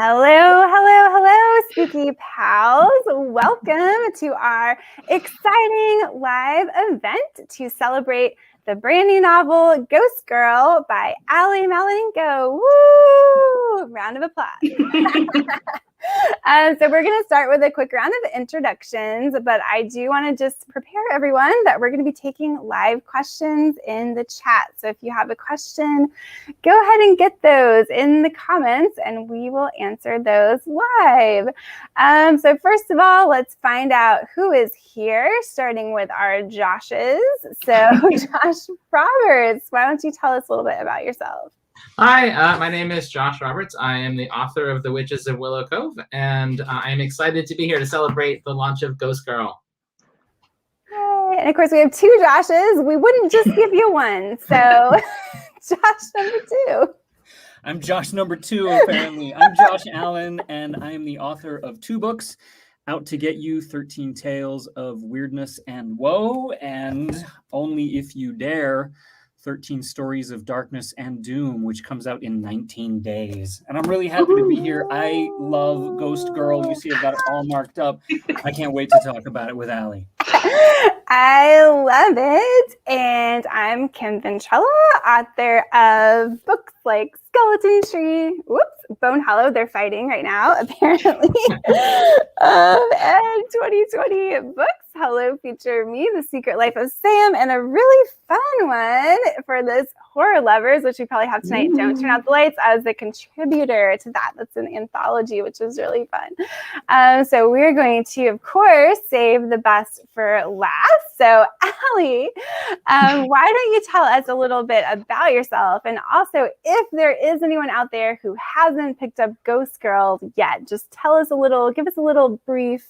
Hello, spooky pals. Welcome to our exciting live event to celebrate the brand new novel, Ghost Girl by Malinenko. Woo! Round of applause. So we're going to start with a quick round of introductions, but I do want to just prepare everyone that we're going to be taking live questions in the chat. So if you have a question, go ahead and get those in the comments and we will answer those live. So first of all, let's find out who is here, starting with our Joshes. So Josh Roberts, why don't you tell us a little bit about yourself? Hi, my name is Josh Roberts. I am the author of The Witches of Willow Cove, and I am excited to be here to celebrate the launch of Ghost Girl. Yay. And of course, we have two Joshes. We wouldn't just give you one. So Josh number two. I'm Josh number two, apparently. I'm Josh Allen, and I am the author of 2 books, Out to Get You, 13 Tales of Weirdness and Woe, and Only If You Dare, 13 Stories of Darkness and Doom, which comes out in 19 days. And I'm really happy to be here. I love Ghost Girl. You see I've got it all marked up. I can't wait to talk about it with Allie. I love it. And I'm Kim Ventrella, author of books like Skeleton Tree, Bone Hollow, they're fighting right now, apparently. And 2020 books, Hello Future Me, The Secret Life of Sam, and a really fun one for this horror lovers, which we probably have tonight, Don't Turn Out the Lights. I was a contributor to that. That's an anthology, which was really fun. So we're going to, of course, save the best for last. So Allie, why don't you tell us a little bit about yourself? And also, if there is anyone out there who hasn't picked up Ghost Girl yet, just give us a little brief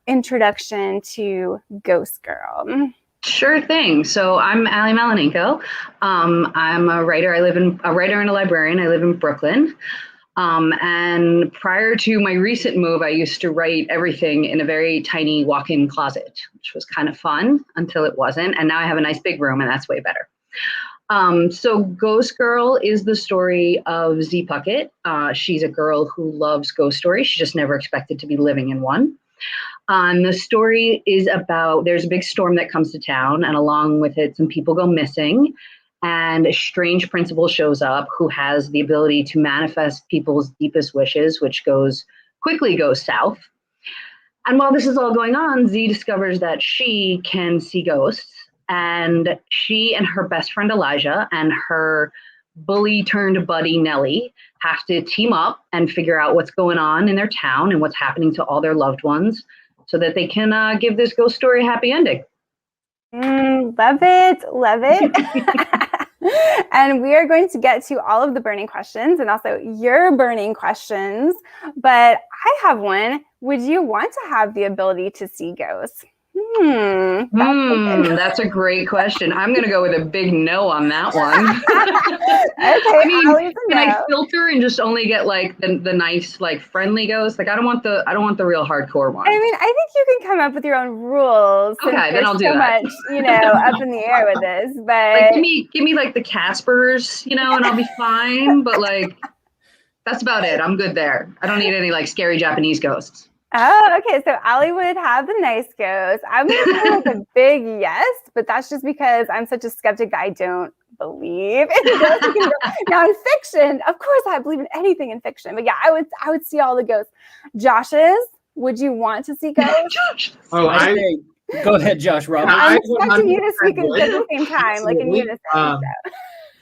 introduction to Ghost Girl. Sure thing. So I'm Allie Malinenko. I'm a writer. I'm a writer and a librarian. I live in Brooklyn. And prior to my recent move, I used to write everything in a very tiny walk-in closet, which was kind of fun until it wasn't. And now I have a nice big room, and that's way better. So Ghost Girl is the story of Z Puckett. She's a girl who loves ghost stories. She just never expected to be living in one. The story is about, there's a big storm that comes to town, and along with it, some people go missing, and a strange principal shows up who has the ability to manifest people's deepest wishes, which quickly goes south. And while this is all going on, Z discovers that she can see ghosts, and she and her best friend Elijah and her bully turned buddy Nellie have to team up and figure out what's going on in their town and what's happening to all their loved ones so that they can give this ghost story a happy ending. Love it. And we are going to get to all of the burning questions and also your burning questions, but I have one. Would you want to have the ability to see ghosts? That's a great question. I'm going to go with a big no on that one. Okay, I mean, can I filter and just only get like the nice, like friendly ghosts? Like I don't want the real hardcore one. I mean, I think you can come up with your own rules. Okay, then I'll do that. Much, up in the air with this, but like, give me like the Caspers, and I'll be fine. But like, that's about it. I'm good there. I don't need any like scary Japanese ghosts. Oh, okay. So Allie would have the nice ghost. I'm going to say like a big yes, but that's just because I'm such a skeptic that I don't believe in ghosts. Now in fiction, of course I believe in anything in fiction, but yeah, I would see all the ghosts. Josh's, would you want to see ghosts? Go ahead, Josh Roberts. I'm expecting you to speak at the same time, like in unison.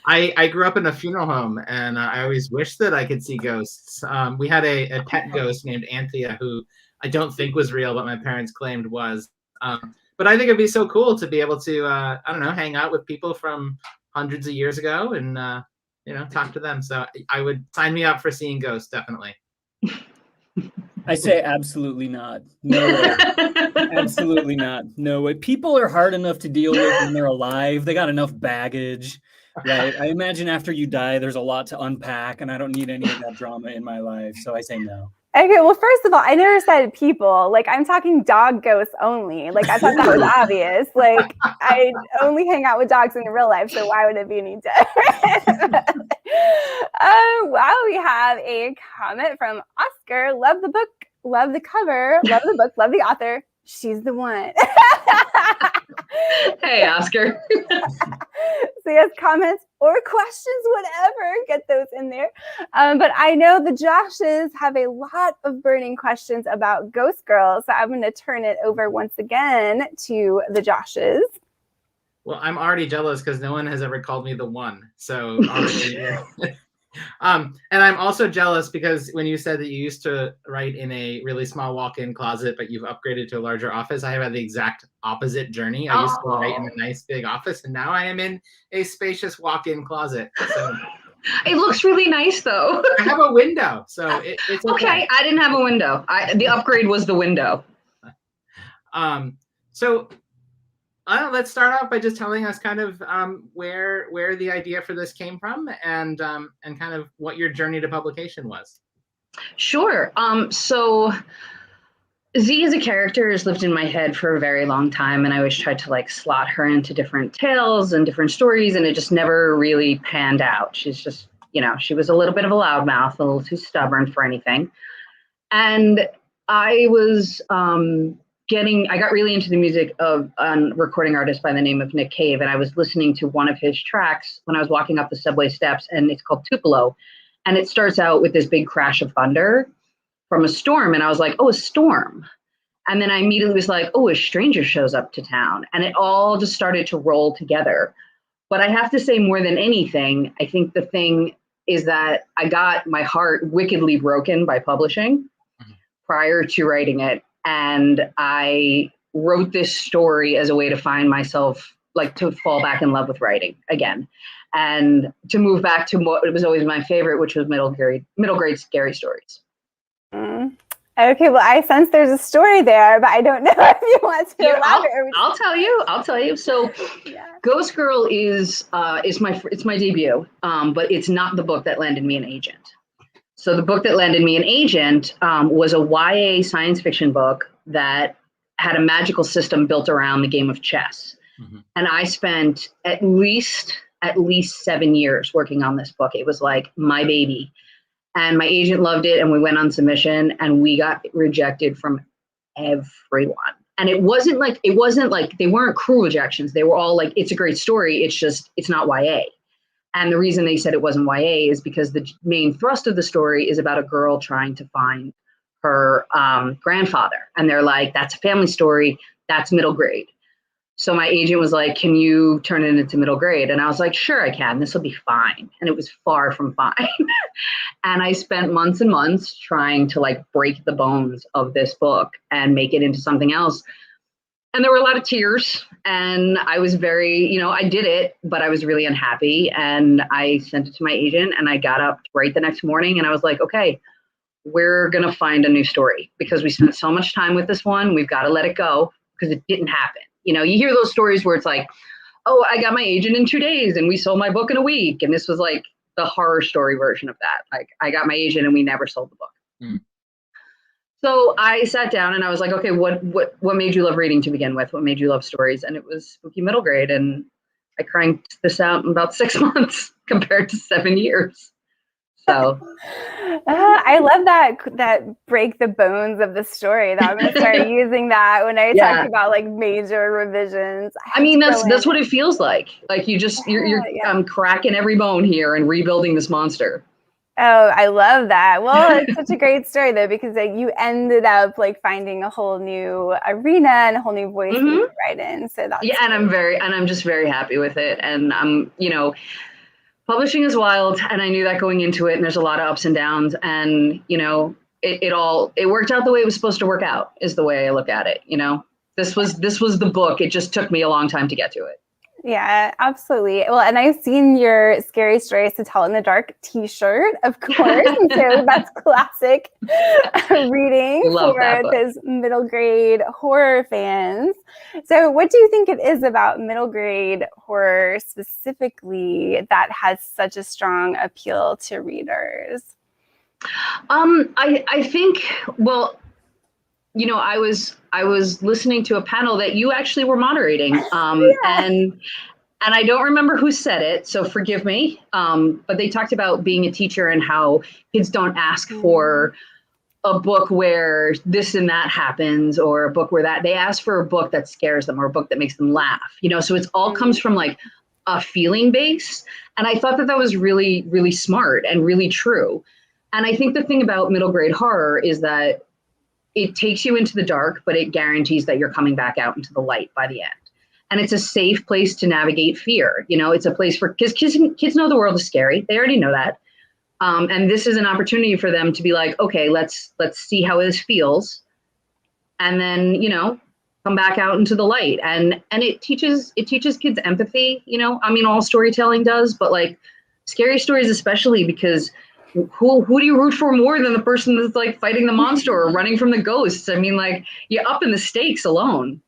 I grew up in a funeral home, and I always wished that I could see ghosts. We had a pet ghost named Anthea, who I don't think was real, but my parents claimed was. But I think it'd be so cool to be able to, hang out with people from hundreds of years ago and, talk to them. So I would sign me up for seeing ghosts, definitely. I say absolutely not. No way. Absolutely not. No way. People are hard enough to deal with when they're alive. They got enough baggage. Right. I imagine after you die, there's a lot to unpack, and I don't need any of that drama in my life. So I say no. Okay, well, first of all, I never said people. Like, I'm talking dog ghosts only. Like, I thought that was obvious. Like, I only hang out with dogs in real life, so why would it be any different? Wow, we have a comment from Oscar. Love the book, love the cover, love the book, love the author. She's the one. Hey, Oscar. So yes, comments or questions, whatever, get those in there. But I know the Joshes have a lot of burning questions about Ghost Girl, so I'm going to turn it over once again to the Joshes. Well, I'm already jealous because no one has ever called me the one. So already, and I'm also jealous because when you said that you used to write in a really small walk-in closet, but you've upgraded to a larger office, I have had the exact opposite journey. I used to write in a nice big office, and now I am in a spacious walk-in closet. So It looks really nice, though. I have a window, so it's okay. I didn't have a window. The upgrade was the window. So let's start off by just telling us kind of where the idea for this came from and kind of what your journey to publication was. Sure. So Z as a character has lived in my head for a very long time, and I always tried to like slot her into different tales and different stories, and it just never really panned out. She's just, she was a little bit of a loudmouth, a little too stubborn for anything. And I was I got really into the music of a recording artist by the name of Nick Cave, and I was listening to one of his tracks when I was walking up the subway steps, and it's called Tupelo. And it starts out with this big crash of thunder from a storm, and I was like, oh, a storm. And then I immediately was like, oh, a stranger shows up to town. And it all just started to roll together. But I have to say, more than anything, I think the thing is that I got my heart wickedly broken by publishing prior to writing it. And I wrote this story as a way to find myself, like to fall back in love with writing again. And to move back to what was always my favorite, which was middle grade scary stories. Okay, well, I sense there's a story there, but I don't know if you want to elaborate. I'll tell you. So, Ghost Girl is my debut, but it's not the book that landed me an agent. So the book that landed me an agent was a YA science fiction book that had a magical system built around the game of chess. Mm-hmm. And I spent at least 7 years working on this book. It was like my baby. And my agent loved it, and we went on submission, and we got rejected from everyone. And it wasn't like they weren't cruel rejections. They were all like, it's a great story. It's not YA. And the reason they said it wasn't YA is because the main thrust of the story is about a girl trying to find her grandfather. And they're like, that's a family story. That's middle grade. So my agent was like, can you turn it into middle grade? And I was like, sure, I can. This will be fine. And it was far from fine. And I spent months and months trying to like break the bones of this book and make it into something else. And there were a lot of tears, and I was very, I did it, but I was really unhappy. And I sent it to my agent, and I got up right the next morning, and I was like, okay, we're going to find a new story because we spent so much time with this one. We've got to let it go because it didn't happen. You hear those stories where it's like, oh, I got my agent in 2 days and we sold my book in a week. And this was like the horror story version of that. Like, I got my agent and we never sold the book. Mm. So I sat down and I was like, okay, what made you love reading to begin with? What made you love stories? And it was spooky middle grade. And I cranked this out in about 6 months compared to 7 years. So I love that break the bones of the story. That I'm going to start using that when I talk about like major revisions. I mean, that's what it feels like. Like you're cracking every bone here and rebuilding this monster. Oh, I love that. Well, it's such a great story though, because you ended up like finding a whole new arena and a whole new voice to write in. So that's and I'm just very happy with it. And I'm, publishing is wild, and I knew that going into it, and there's a lot of ups and downs, and it worked out the way it was supposed to work out, is the way I look at it. This was the book. It just took me a long time to get to it. Yeah, absolutely. Well, and I've seen your Scary Stories to Tell in the Dark t-shirt, of course. So that's classic reading for those middle grade horror fans. So what do you think it is about middle grade horror specifically that has such a strong appeal to readers? I think, well, I was listening to a panel that you actually were moderating, and And I don't remember who said it, so forgive me. But they talked about being a teacher and how kids don't ask for a book where this and that happens, or a book where that, they ask for a book that scares them or a book that makes them laugh, so it's all comes from like a feeling base. And I thought that that was really, really smart and really true. And I think the thing about middle grade horror is that it takes you into the dark, but it guarantees that you're coming back out into the light by the end. And it's a safe place to navigate fear. It's a place for, because kids know the world is scary. They already know that. And this is an opportunity for them to be like, okay, let's see how this feels. And then, come back out into the light. And it teaches kids empathy, all storytelling does, but like scary stories, especially, because who do you root for more than the person that's like fighting the monster or running from the ghosts? I mean, like, you're up in the stakes alone.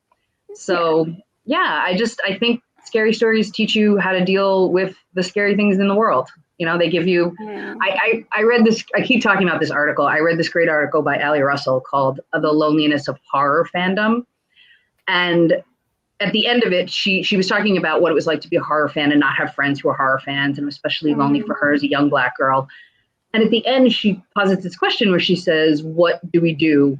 So yeah, I think scary stories teach you how to deal with the scary things in the world. They give you, I read this, I keep talking about this article. I read this great article by Ali Russell called The Loneliness of Horror Fandom. And at the end of it, she was talking about what it was like to be a horror fan and not have friends who are horror fans, and especially lonely for her as a young Black girl. And at the end, she posits this question where she says, what do we do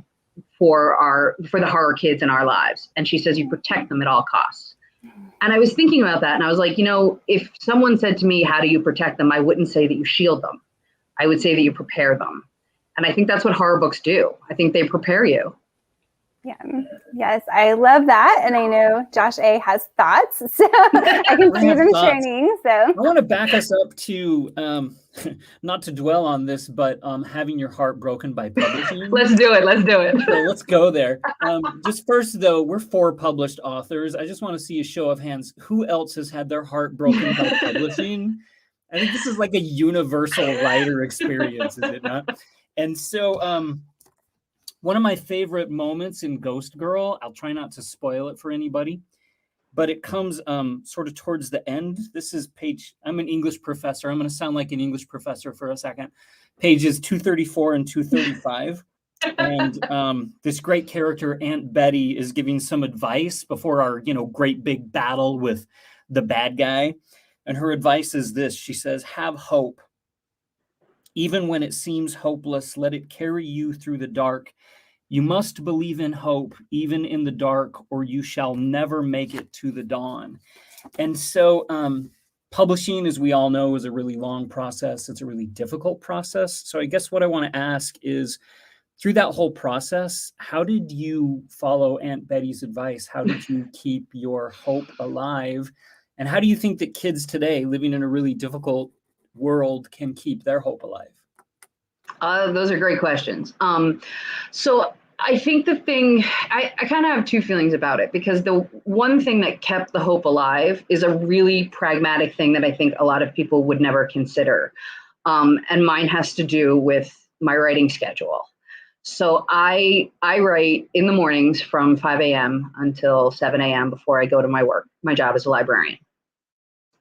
for the horror kids in our lives? And she says, you protect them at all costs. And I was thinking about that, and I was like, if someone said to me, how do you protect them? I wouldn't say that you shield them. I would say that you prepare them. And I think that's what horror books do. I think they prepare you. Yeah. Yes, I love that. And I know Josh A has thoughts, so I can see them shining. So I want to back us up to, not to dwell on this, but having your heart broken by publishing. Let's do it. So let's go there. Just first, though, we're 4 published authors. I just want to see a show of hands. Who else has had their heart broken by publishing? I think this is like a universal writer experience, is it not? And so one of my favorite moments in Ghost Girl, I'll try not to spoil it for anybody, but it comes sort of towards the end. This is I'm an English professor. I'm going to sound like an English professor for a second. Pages 234 and 235. And this great character, Aunt Betty, is giving some advice before our, great big battle with the bad guy. And her advice is this. She says, have hope. Even when it seems hopeless, let it carry you through the dark. You must believe in hope, even in the dark, or you shall never make it to the dawn. And so publishing, as we all know, is a really long process. It's a really difficult process. So I guess what I want to ask is, through that whole process, how did you follow Aunt Betty's advice? How did you keep your hope alive? And how do you think that kids today, living in a really difficult world, can keep their hope alive? Those are great questions. So I think the thing, I kind of have 2 feelings about it, because the one thing that kept the hope alive is a really pragmatic thing that I think a lot of people would never consider. And mine has to do with my writing schedule. So I write in the mornings from 5 a.m. until 7 a.m. before I go to my job as a librarian.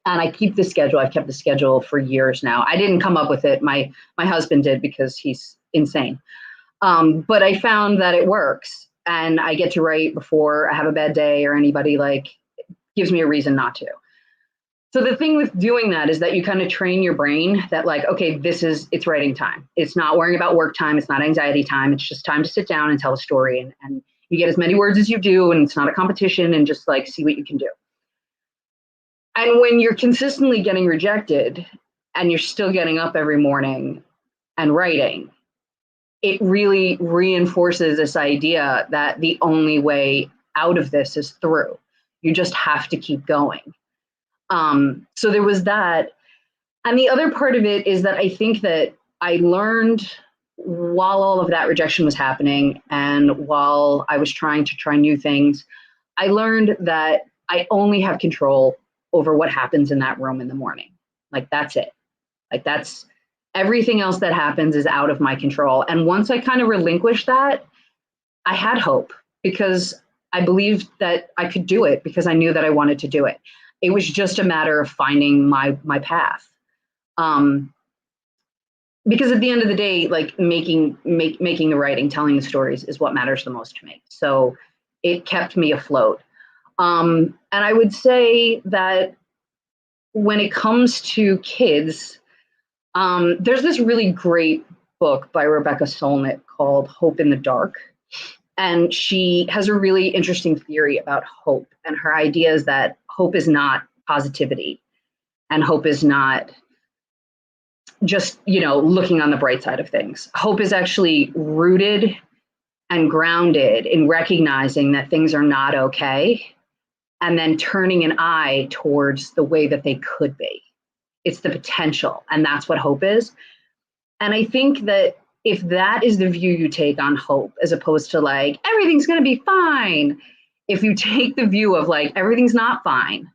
And I keep the schedule. I've kept the schedule for years now. I didn't come up with it. My husband did, because he's insane. But I found that it works, and I get to write before I have a bad day or anybody gives me a reason not to. So the thing with doing that is that you kind of train your brain that okay, it's writing time. It's not worrying about work time. It's not anxiety time. It's just time to sit down and tell a story, and you get as many words as you do, and it's not a competition, and just see what you can do. And when you're consistently getting rejected and you're still getting up every morning and writing, it really reinforces this idea that the only way out of this is through. You just have to keep going. So there was that. And the other part of it is that I think that I learned, while all of that rejection was happening and while I was trying to try new things, I learned that I only have control over what happens in that room in the morning. That's it. That's everything else that happens is out of my control. And once I kind of relinquished that, I had hope, because I believed that I could do it, because I knew that I wanted to do it. It was just a matter of finding my path. Because at the end of the day, making the writing, telling the stories is what matters the most to me. So it kept me afloat. And I would say that when it comes to kids, there's this really great book by Rebecca Solnit called Hope in the Dark. And she has a really interesting theory about hope. And her idea is that hope is not positivity, and hope is not just, looking on the bright side of things. Hope is actually rooted and grounded in recognizing that things are not okay, and then turning an eye towards the way that they could be. It's the potential, and that's what hope is. And I think that if that is the view you take on hope, as opposed to like, everything's going to be fine, if you take the view of like, everything's not fine,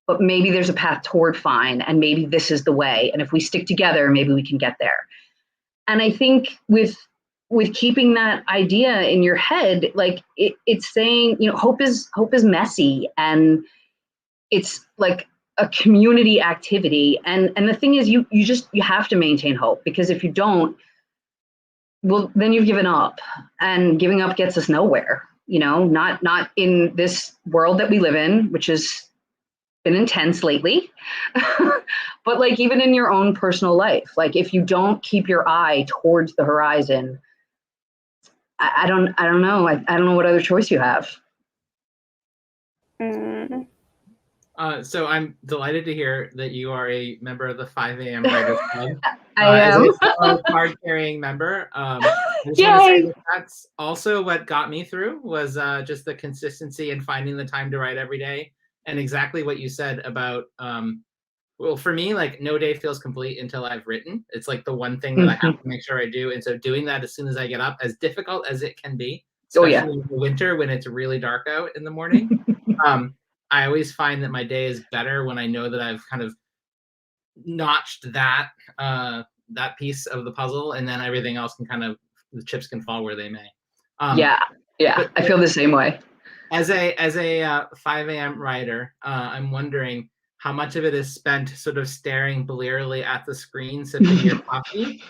but maybe there's a path toward fine, and maybe this is the way, and if we stick together, maybe we can get there. And I think with keeping that idea in your head, like it's saying, hope is messy, and it's like a community activity. And the thing is, you have to maintain hope, because if you don't, well, then you've given up, and giving up gets us nowhere, not in this world that we live in, which has been intense lately, but like even in your own personal life, like if you don't keep your eye towards the horizon, I don't know. I don't know what other choice you have. Mm. So I'm delighted to hear that you are a member of the 5 a.m. Writers Club. I am. As a card-carrying member. I just want to say that's also what got me through, was just the consistency and finding the time to write every day. And exactly what you said about, well, for me, like no day feels complete until I've written. It's like the one thing that I have to make sure I do. And so doing that as soon as I get up, as difficult as it can be, especially in the winter when it's really dark out in the morning, I always find that my day is better when I know that I've kind of notched that piece of the puzzle, and then everything else can kind of, the chips can fall where they may. But I feel the same way. As a 5 a.m. writer, I'm wondering how much of it is spent sort of staring blearily at the screen, sipping your coffee,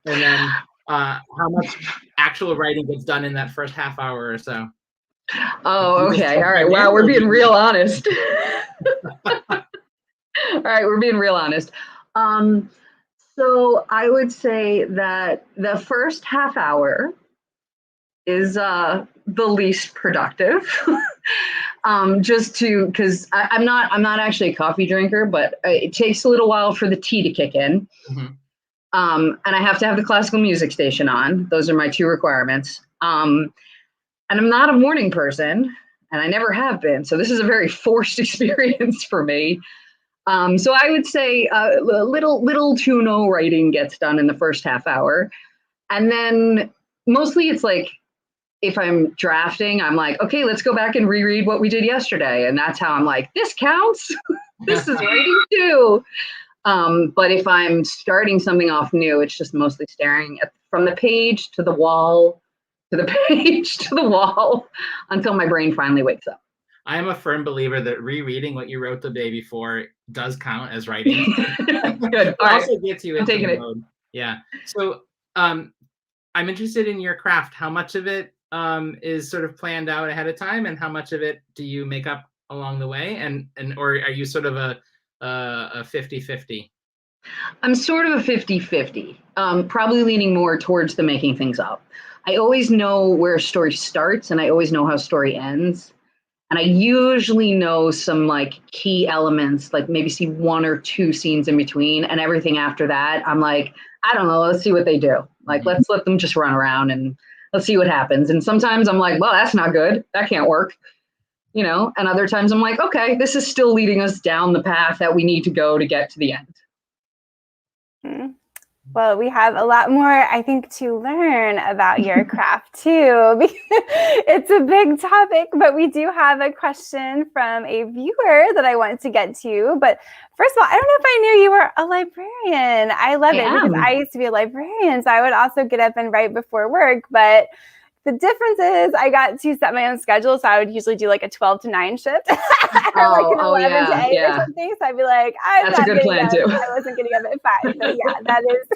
and then how much actual writing gets done in that first half hour or so. Oh, okay. All right. Wow, we're being real honest. All right, we're being real honest. So I would say that the first half hour is the least productive. Because I'm not actually a coffee drinker, but it takes a little while for the tea to kick in. Mm-hmm. And I have to have the classical music station on. Those are my two requirements. And I'm not a morning person, and I never have been. So this is a very forced experience for me. So I would say little to no writing gets done in the first half hour. And then mostly it's like, if I'm drafting, I'm like, okay, let's go back and reread what we did yesterday. And that's how I'm like, this counts. This is writing too. But if I'm starting something off new, it's just mostly staring from the page to the wall, to the page to the wall, until my brain finally wakes up. I am a firm believer that rereading what you wrote the day before does count as writing. Good. All also gets you into the mode. It. Yeah. So I'm interested in your craft. How much of it is sort of planned out ahead of time, and how much of it do you make up along the way? And or are you sort of a 50-50? I'm sort of a 50-50, probably leaning more towards the making things up. I always know where a story starts, and I always know how a story ends. And I usually know some like key elements, like maybe see one or two scenes in between, and everything after that, I'm like, I don't know, let's see what they do. Like, let's let them just run around and let's see what happens. And sometimes I'm like, well, that's not good. That can't work. And other times I'm like, okay, this is still leading us down the path that we need to go to get to the end. Mm-hmm. Well, we have a lot more, I think, to learn about your craft too, because it's a big topic, but we do have a question from a viewer that I want to get to. But first of all, I don't know if I knew you were a librarian. I love it because I used to be a librarian, so I would also get up and write before work, but the difference is I got to set my own schedule, so I would usually do like a 12 to 9 shift, or like an 11 to 8 or something. So I'd be like, that's a good plan too. I wasn't getting up at 5. So yeah, that is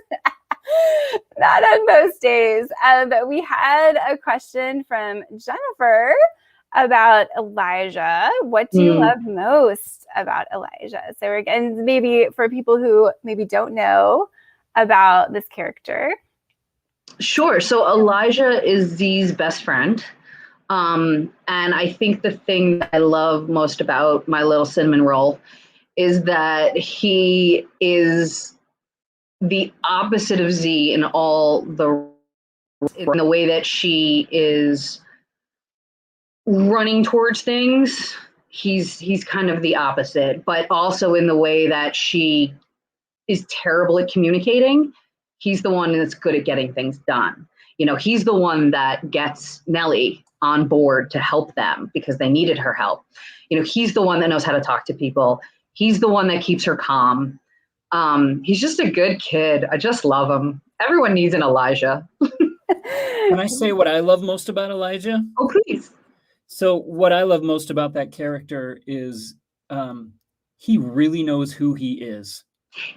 not on most days. But we had a question from Jennifer. about Elijah. What do you love most about Elijah? So again, maybe for people who maybe don't know about this character. Sure. So Elijah is Z's best friend. And I think the thing that I love most about my little cinnamon roll is that he is the opposite of Z in the way that she is running towards things. He's kind of the opposite, but also in the way that she is terrible at communicating. He's the one that's good at getting things done. He's the one that gets Nellie on board to help them because they needed her help. He's the one that knows how to talk to people. He's the one that keeps her calm. He's just a good kid. I just love him. Everyone needs an Elijah. Can I say what I love most about Elijah? Oh, please. So what I love most about that character is he really knows who he is.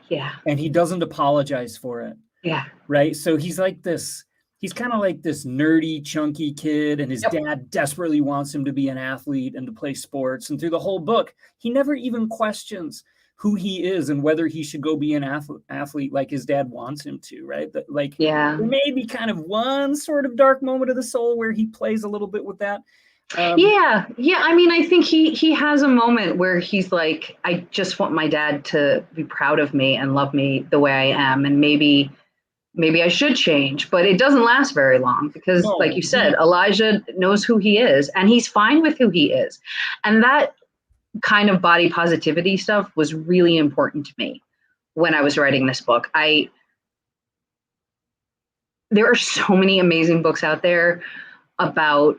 Yeah. And he doesn't apologize for it. Yeah. Right? So he's kind of like this nerdy, chunky kid, and his dad desperately wants him to be an athlete and to play sports. And through the whole book, he never even questions who he is and whether he should go be an athlete like his dad wants him to, right? There may be kind of one sort of dark moment of the soul where he plays a little bit with that. Yeah. I mean, I think he has a moment where he's like, I just want my dad to be proud of me and love me the way I am. And maybe I should change, but it doesn't last very long because like you said, Elijah knows who he is and he's fine with who he is. And that kind of body positivity stuff was really important to me when I was writing this book. There are so many amazing books out there about,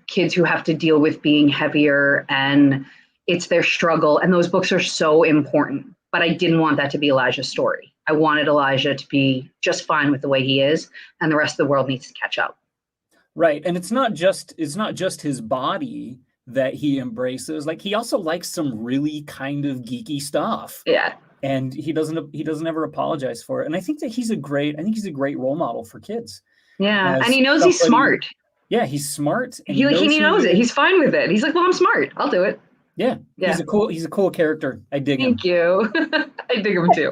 kids who have to deal with being heavier and it's their struggle. And those books are so important, but I didn't want that to be Elijah's story. I wanted Elijah to be just fine with the way he is and the rest of the world needs to catch up. Right. And it's not just his body that he embraces. Like he also likes some really kind of geeky stuff. Yeah. And he doesn't ever apologize for it. And I think that he's a great role model for kids. Yeah. And he knows he's smart. Yeah, he's smart. And he knows it. He's fine with it. He's like, well, I'm smart. I'll do it. Yeah. He's a cool character. I dig him. Thank you. I dig him too.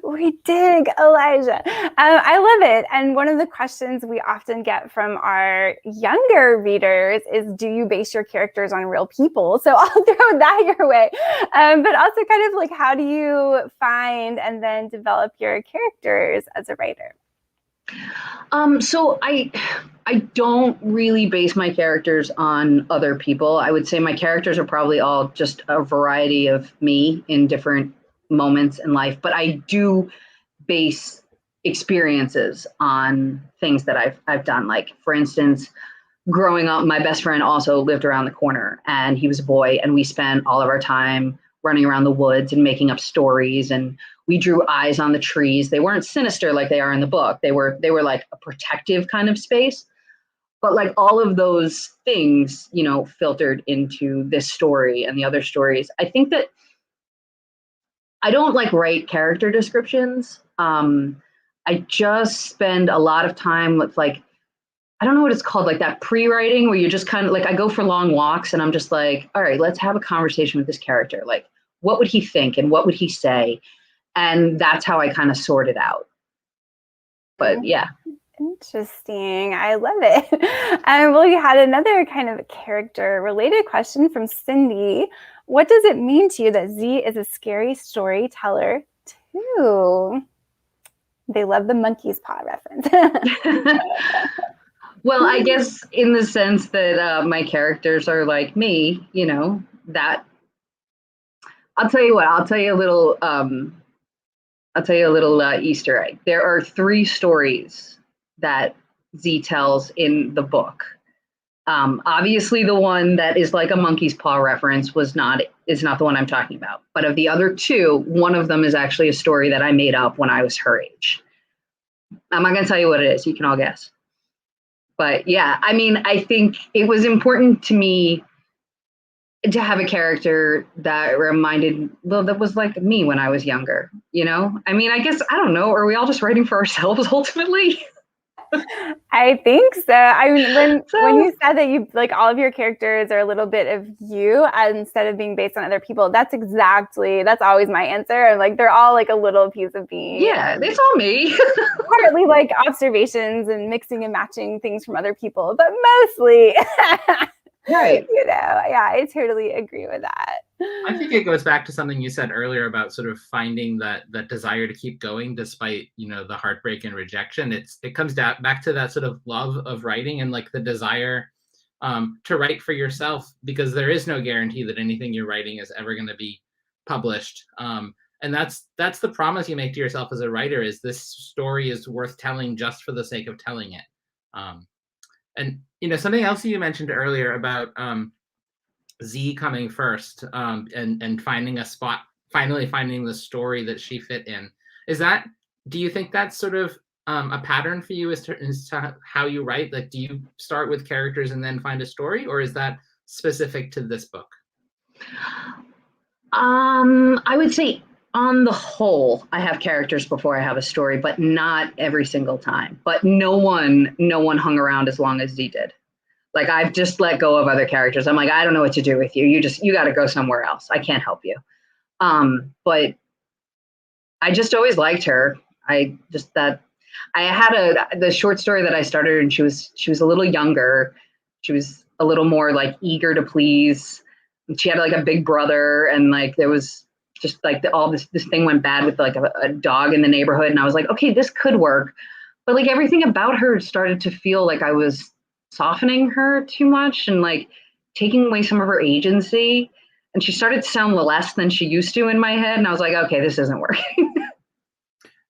We dig Elijah. I love it. And one of the questions we often get from our younger readers is, do you base your characters on real people? So I'll throw that your way. But also kind of like, how do you find and then develop your characters as a writer? So I don't really base my characters on other people. I would say my characters are probably all just a variety of me in different moments in life, but I do base experiences on things that I've done. Like, for instance, growing up, my best friend also lived around the corner and he was a boy, and we spent all of our time running around the woods and making up stories, and we drew eyes on the trees. They weren't sinister like they are in the book. They were like a protective kind of space. But like all of those things, filtered into this story and the other stories. I think that I don't write character descriptions. I just spend a lot of time with I don't know what it's called, that pre-writing where you're just kind of I go for long walks and I'm just like, all right, let's have a conversation with this character. What would he think and what would he say? And that's how I kind of sort it out. But yeah. Interesting. I love it. Well, you had another kind of character related question from Cindy. What does it mean to you that Z is a scary storyteller too? They love the monkey's paw reference. Well, I guess in the sense that my characters are like me, that I'll tell you what, I'll tell you a little Easter egg. There are 3 stories that Z tells in the book. Obviously the one that is like a monkey's paw reference is not the one I'm talking about. But of the other 2, one of them is actually a story that I made up when I was her age. I'm not going to tell you what it is. You can all guess. But yeah, I mean, I think it was important to me to have a character that that was like me when I was younger, I mean, I guess, I don't know. Are we all just writing for ourselves ultimately? I think so. I mean, when So- you said that you like all of your characters are a little bit of you instead of being based on other people, that's always my answer. And like they're all like a little piece of me. Yeah, it's all me. Partly like observations and mixing and matching things from other people, but mostly, Right. yeah, I totally agree with that. I think it goes back to something you said earlier about sort of finding that desire to keep going despite, the heartbreak and rejection. It comes back to that sort of love of writing and like the desire to write for yourself, because there is no guarantee that anything you're writing is ever going to be published. And that's the promise you make to yourself as a writer, is this story is worth telling just for the sake of telling it. And something else you mentioned earlier about Z coming first, and finding a spot, finally finding the story that she fit in. Do you think that's sort of a pattern for you as to how you write? Like, do you start with characters and then find a story, or is that specific to this book? I would say on the whole, I have characters before I have a story, but not every single time. But no one hung around as long as Z did. Like, I've just let go of other characters. I'm like, I don't know what to do with you. You got to go somewhere else. I can't help you. But I just always liked her. I had the short story that I started, and she was a little younger. She was a little more like eager to please. She had like a big brother, and like there was just like all this thing went bad with like a dog in the neighborhood, and I was like, okay, this could work. But like everything about her started to feel like I was softening her too much and like taking away some of her agency. And she started to sound less than she used to in my head. And I was like, okay, this isn't working.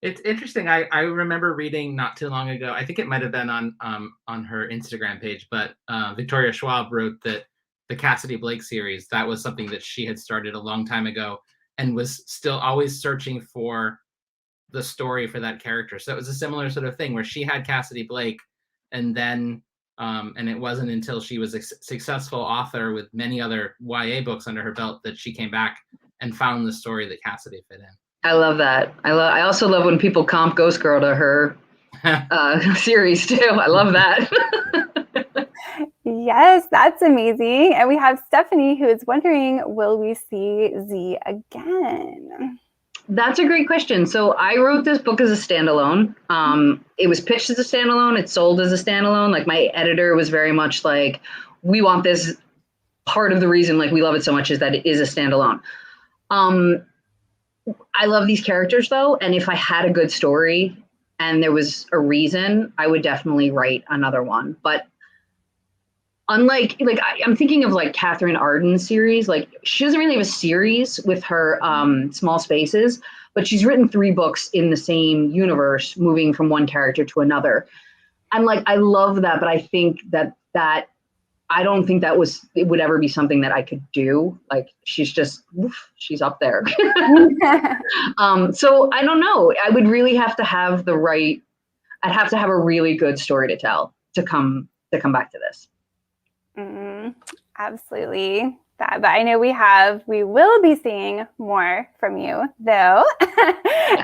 It's interesting. I remember reading not too long ago, I think it might have been on her Instagram page, but Victoria Schwab wrote that the Cassidy Blake series, that was something that she had started a long time ago and was still always searching for the story for that character. So it was a similar sort of thing where she had Cassidy Blake, and then and it wasn't until she was a successful author with many other YA books under her belt that she came back and found the story that Cassidy fit in. I love that. I also love when people comp Ghost Girl to her series too. I love that. Yes, that's amazing. And we have Stephanie who is wondering, will we see Z again? That's a great question. So I wrote this book as a standalone. It was pitched as a standalone. It sold as a standalone. Like, my editor was very much like, we want this. Part of the reason like we love it so much is that it is a standalone. I love these characters though. And if I had a good story and there was a reason, I would definitely write another one. But unlike, like, I'm thinking of like Catherine Arden's series. Like, she doesn't really have a series with her Small Spaces, but she's written 3 books in the same universe, moving from one character to another. I'm like, I love that, but I think that I don't think it would ever be something that I could do. Like, she's just, she's up there. So I don't know. I would really have to have I'd have to have a really good story to tell to come back to this. Absolutely. But I know we will be seeing more from you though.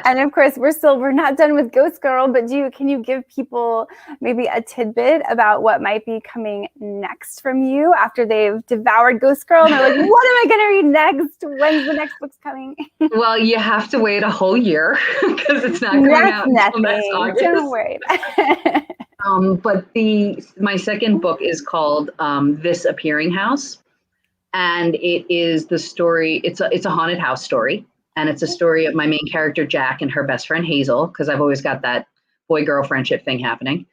And of course we're not done with Ghost Girl, but can you give people maybe a tidbit about what might be coming next from you after they've devoured Ghost Girl and they're like, what am I going to read next? When's the next book's coming? Well, you have to wait a whole year because it's not coming out until next August. Don't worry about it. But my second book is called This Appearing House. And it is the story, it's a haunted house story. And it's a story of my main character, Jack, and her best friend, Hazel, because I've always got that boy-girl friendship thing happening.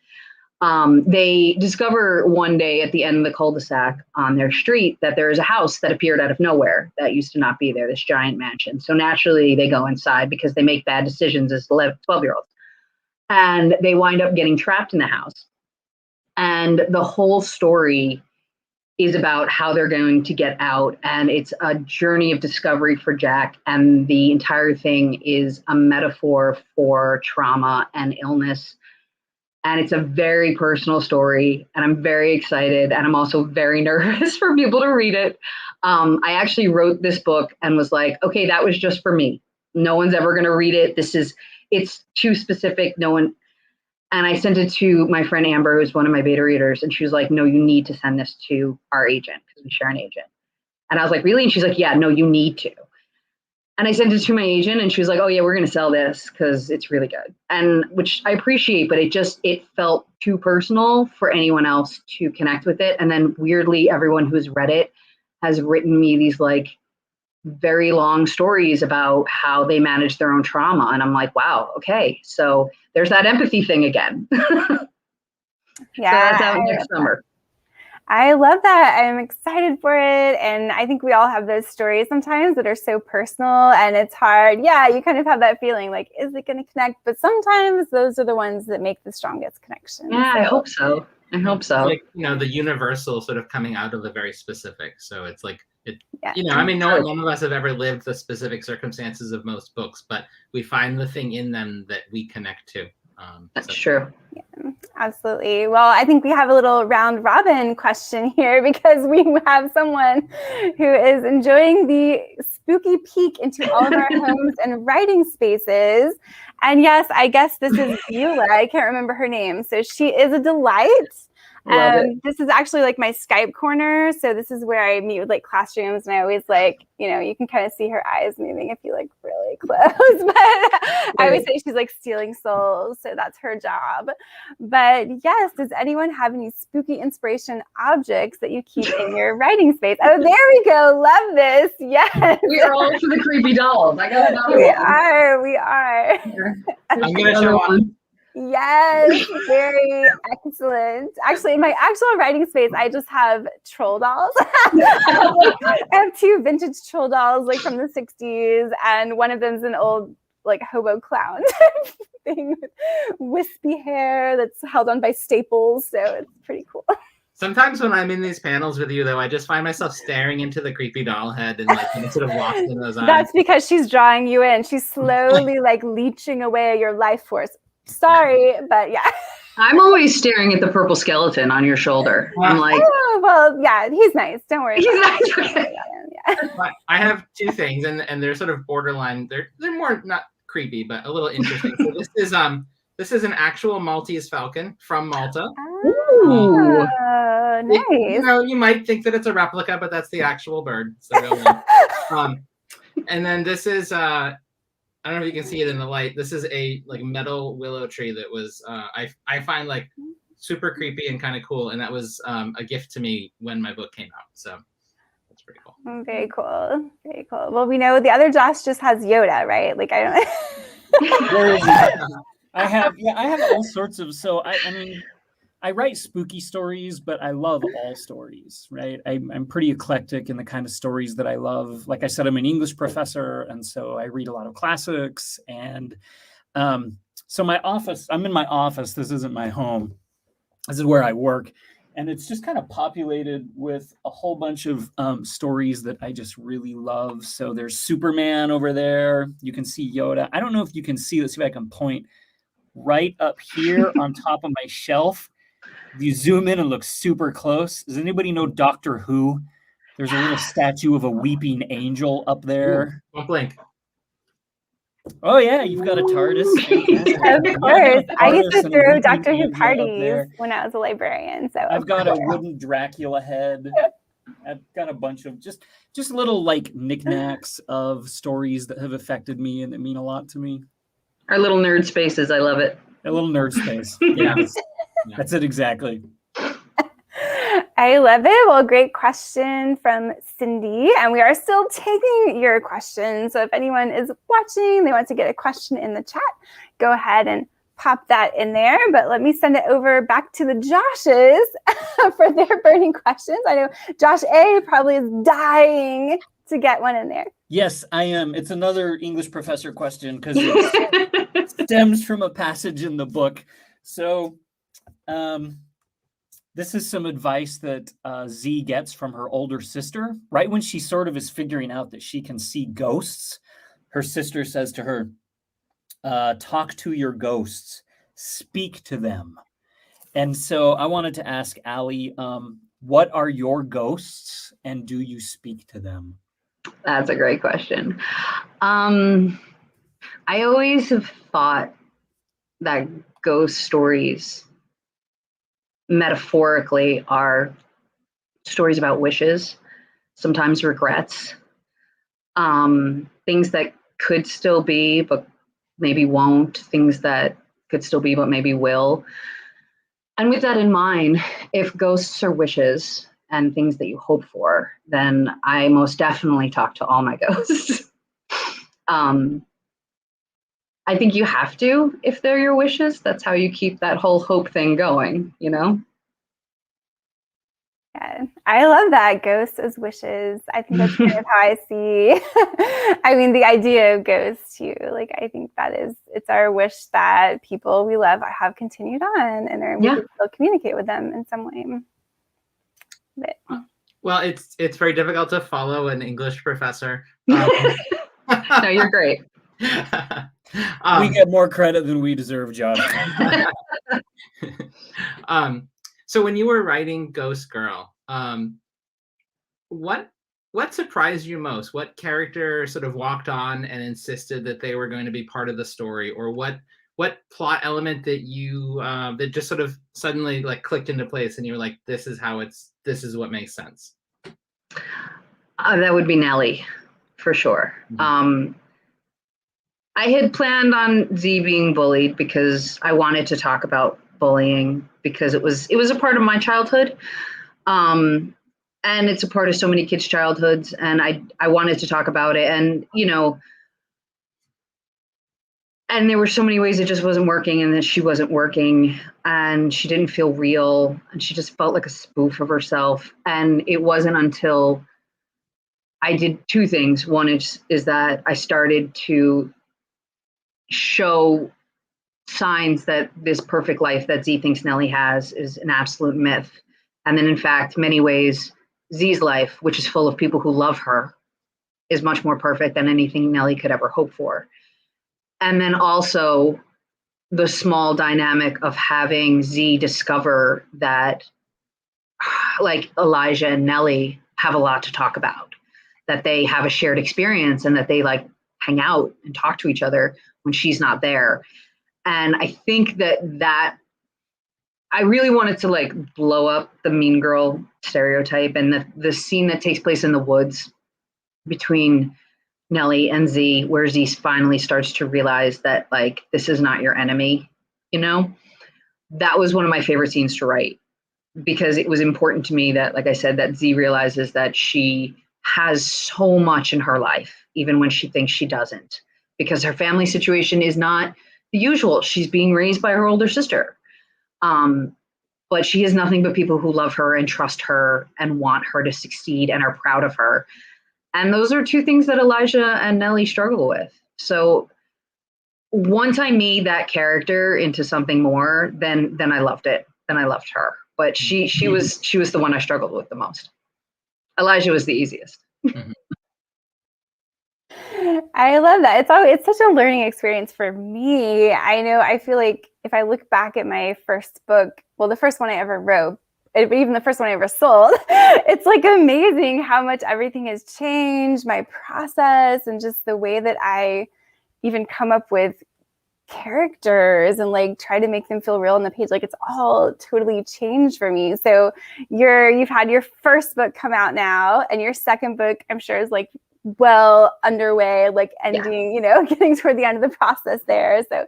They discover one day at the end of the cul-de-sac on their street that there is a house that appeared out of nowhere that used to not be there, this giant mansion. So naturally, they go inside because they make bad decisions as 12-year-olds. And they wind up getting trapped in the house. And the whole story is about how they're going to get out. And it's a journey of discovery for Jack. And the entire thing is a metaphor for trauma and illness. And it's a very personal story. And I'm very excited. And I'm also very nervous for people to read it. I actually wrote this book and was like, okay, that was just for me. No one's ever going to read it. It's too specific. No one. And I sent it to my friend Amber, who's one of my beta readers, and she was like, no, you need to send this to our agent because we share an agent. And I was like, really? And she's like, yeah, no, you need to. And I sent it to my agent, and she was like, oh yeah, we're going to sell this because it's really good. And which I appreciate, but it felt too personal for anyone else to connect with it. And then weirdly, everyone who's read it has written me these like very long stories about how they manage their own trauma. And I'm like, wow, okay. So there's that empathy thing again. Yeah, so that's out next summer. I love that. I'm excited for it. And I think we all have those stories sometimes that are so personal and it's hard. Yeah, you kind of have that feeling like, is it going to connect? But sometimes those are the ones that make the strongest connection. Yeah, so. I hope so. I hope so. Like, the universal sort of coming out of the very specific. So it's like, I mean, none of us have ever lived the specific circumstances of most books, but we find the thing in them that we connect to. That's true. Yeah, absolutely. Well, I think we have a little round robin question here because we have someone who is enjoying the spooky peek into all of our homes and writing spaces. And yes, I guess this is Beulah. I can't remember her name. So she is a delight. This is actually like my Skype corner. So this is where I meet with like classrooms, and I always like, you can kind of see her eyes moving if you like really close. But I always say she's like stealing souls. So that's her job. But yes, does anyone have any spooky inspiration objects that you keep in your writing space? Oh, there we go. Love this. Yes. We are all for the creepy dolls. I got another one. We are. I'm going to show one. Yes, very excellent. Actually, in my actual writing space, I just have troll dolls. I have 2 vintage troll dolls, like from the 60s, and one of them is an old, like, hobo clown thing with wispy hair that's held on by staples, so it's pretty cool. Sometimes when I'm in these panels with you, though, I just find myself staring into the creepy doll head and like sort of lost in those eyes. That's because she's drawing you in. She's slowly like leeching away your life force. Sorry, but yeah. I'm always staring at the purple skeleton on your shoulder. I'm like, oh, well, yeah, he's nice. Don't worry. He's nice. Okay. Yeah. I have 2 things, and they're sort of borderline. They're more not creepy, but a little interesting. So this is an actual Maltese falcon from Malta. Oh, nice. You might think that it's a replica, but that's the actual bird. It's the real one. And then this is I don't know if you can see it in the light. This is a like metal willow tree that was I find like super creepy and kind of cool, and that was a gift to me when my book came out. So that's pretty cool. Very cool. Very cool. Well, we know the other Josh just has Yoda, right? Like I don't. I have all sorts of. So I mean, I write spooky stories, but I love all stories, right? I'm pretty eclectic in the kind of stories that I love. Like I said, I'm an English professor, and so I read a lot of classics. And so I'm in my office. This isn't my home. This is where I work. And it's just kind of populated with a whole bunch of stories that I just really love. So there's Superman over there. You can see Yoda. I don't know if you can see, let's see if I can point right up here on top of my shelf. If you zoom in and look super close, does anybody know Doctor Who? There's a little statue of a weeping angel up there. Don't blink. Oh yeah, you've got a TARDIS. Of course. I used to throw Doctor Who parties when I was a librarian. So I've got a wooden Dracula head. I've got a bunch of just little like knickknacks of stories that have affected me and that mean a lot to me. Our little nerd spaces. I love it. A little nerd space. Yeah. That's it exactly. I love it. Well, great question from Cindy. And we are still taking your questions. So if anyone is watching, they want to get a question in the chat, go ahead and pop that in there. But let me send it over back to the Joshes for their burning questions. I know Josh A probably is dying to get one in there. Yes, I am. It's another English professor question because it stems from a passage in the book. So this is some advice that Z gets from her older sister. Right when she sort of is figuring out that she can see ghosts, her sister says to her, talk to your ghosts, speak to them. And so I wanted to ask Allie, what are your ghosts and do you speak to them? That's a great question. I always have thought that ghost stories metaphorically are stories about wishes, sometimes regrets, things that could still be but maybe won't, things that could still be but maybe will. And with that in mind, if ghosts are wishes and things that you hope for, then I most definitely talk to all my ghosts. I think you have to if they're your wishes. That's how you keep that whole hope thing going, you know? Yeah, I love that. Ghosts as wishes. I think that's kind of how I see, I mean, the idea of ghosts too. Like, I think it's our wish that people we love have continued on and we can still communicate with them in some way. But, well, it's very difficult to follow an English professor. No, you're great. We get more credit than we deserve, Josh. So when you were writing Ghost Girl, what surprised you most? What character sort of walked on and insisted that they were going to be part of the story, or what plot element that you that just sort of suddenly like clicked into place and you were like, this is what makes sense? That would be Nellie, for sure. I had planned on Z being bullied because I wanted to talk about bullying because it was a part of my childhood. And it's a part of so many kids' childhoods, and I wanted to talk about it. And, you know, and there were so many ways it just wasn't working, and that she wasn't working, and she didn't feel real, and she just felt like a spoof of herself. And it wasn't until I did two things. One is that I started to show signs that this perfect life that Z thinks Nellie has is an absolute myth. And then, in fact, many ways, Z's life, which is full of people who love her, is much more perfect than anything Nellie could ever hope for. And then also the small dynamic of having Z discover that, like, Elijah and Nellie have a lot to talk about, that they have a shared experience and that they like hang out and talk to each other when she's not there. And I think that I really wanted to like blow up the mean girl stereotype, and the scene that takes place in the woods between Nellie and Z, where Z finally starts to realize that like this is not your enemy, you know, that was one of my favorite scenes to write, because it was important to me that, like I said, that Z realizes that she has so much in her life, even when she thinks she doesn't, because her family situation is not the usual. She's being raised by her older sister. But she has nothing but people who love her and trust her and want her to succeed and are proud of her. And those are two things that Elijah and Nellie struggle with. So once I made that character into something more, then I loved it. Then I loved her. But she was the one I struggled with the most. Elijah was the easiest. I love that. It's such a learning experience for me. I feel like if I look back at my first book, well, the first one I ever wrote, even the first one I ever sold, it's like amazing how much everything has changed, my process, and just the way that I even come up with characters and like try to make them feel real on the page. Like it's all totally changed for me. So you've had your first book come out now, and your second book, I'm sure, is like well underway, like ending, getting toward the end of the process there. So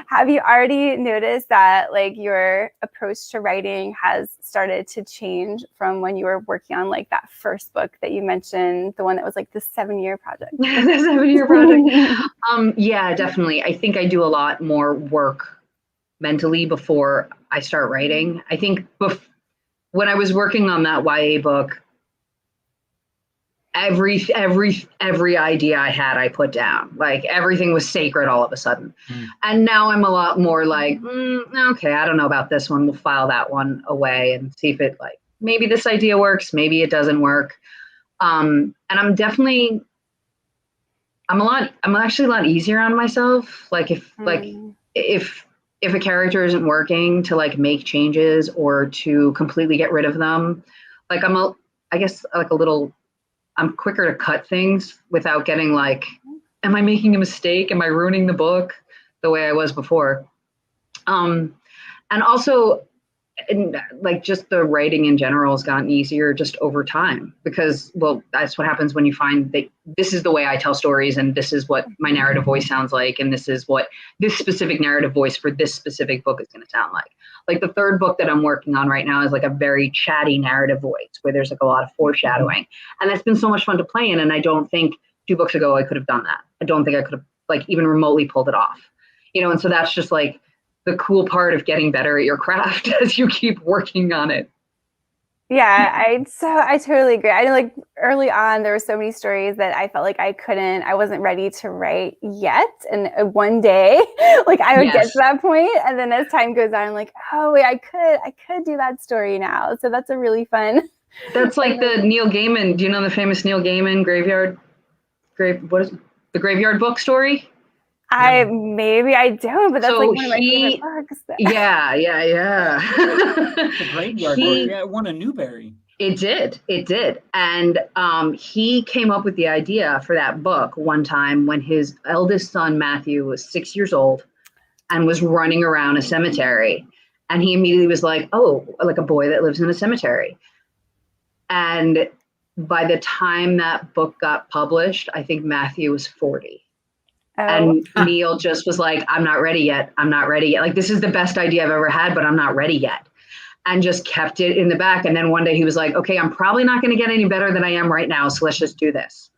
have you already noticed that like your approach to writing has started to change from when you were working on like that first book that you mentioned, the one that was like the 7-year project? The 7-year project. Yeah, definitely. I think I do a lot more work mentally before I start writing. I think when I was working on that YA book, every idea I had, I put down. Like everything was sacred all of a sudden. And now I'm a lot more like, okay, I don't know about this one. We'll file that one away and see if it like, maybe this idea works, maybe it doesn't work. And I'm actually a lot easier on myself. Like if a character isn't working, to like make changes or to completely get rid of them. Like I'm quicker to cut things without getting like, am I making a mistake? Am I ruining the book? The way I was before. And also, like just the writing in general has gotten easier just over time because, well, that's what happens when you find that this is the way I tell stories and this is what my narrative voice sounds like and this is what this specific narrative voice for this specific book is going to sound like. Like the third book that I'm working on right now is like a very chatty narrative voice where there's like a lot of foreshadowing, and that's been so much fun to play in. And I don't think 2 books ago I could have done that. I don't think I could have like even remotely pulled it off, and so that's just like the cool part of getting better at your craft as you keep working on it. Yeah, I totally agree. I know, like early on, there were so many stories that I felt like I wasn't ready to write yet. And one day, like I would get to that point, and then as time goes on, I'm like, oh wait, I could do that story now. So that's a really fun. That's like the Neil Gaiman. Do you know the famous Neil Gaiman the Graveyard Book story? Maybe I don't, but that's like one of my favorite books. Yeah. The Graveyard Book, yeah, it won a Newbery. It did. And he came up with the idea for that book one time when his eldest son, Matthew, was 6 years old and was running around a cemetery. And he immediately was like, oh, like a boy that lives in a cemetery. And by the time that book got published, I think Matthew was 40. Oh. And Neil just was like, I'm not ready yet. Like, this is the best idea I've ever had, but I'm not ready yet. And just kept it in the back. And then one day he was like, okay, I'm probably not going to get any better than I am right now. So let's just do this.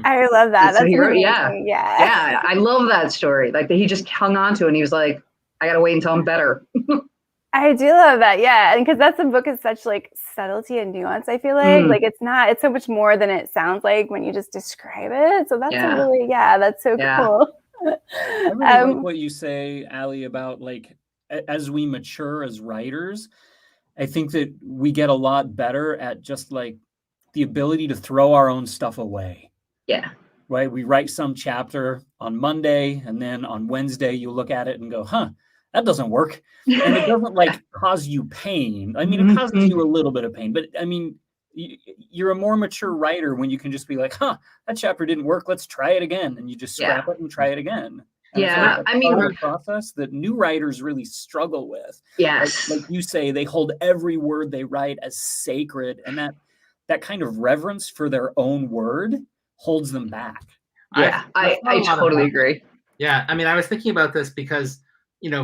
I love that. That's amazing. Yeah. I love that story. Like that he just hung on to it and he was like, I got to wait until I'm better. I do love that. Yeah. And because that's a book is such like subtlety and nuance, I feel like it's so much more than it sounds like when you just describe it. So that's that's so cool. I really like what you say, Allie, about like, as we mature as writers, I think that we get a lot better at just like the ability to throw our own stuff away. Yeah. Right. We write some chapter on Monday and then on Wednesday you look at it and go, that doesn't work. And it doesn't like cause you pain. I mean, it causes you a little bit of pain, but I mean, you're a more mature writer when you can just be like, that chapter didn't work. Let's try it again. And you just scrap it and try it again. And I mean, a process that new writers really struggle with. Yes. Like you say, they hold every word they write as sacred. And that kind of reverence for their own word holds them back. Yeah, I totally agree. Yeah. I mean, I was thinking about this because,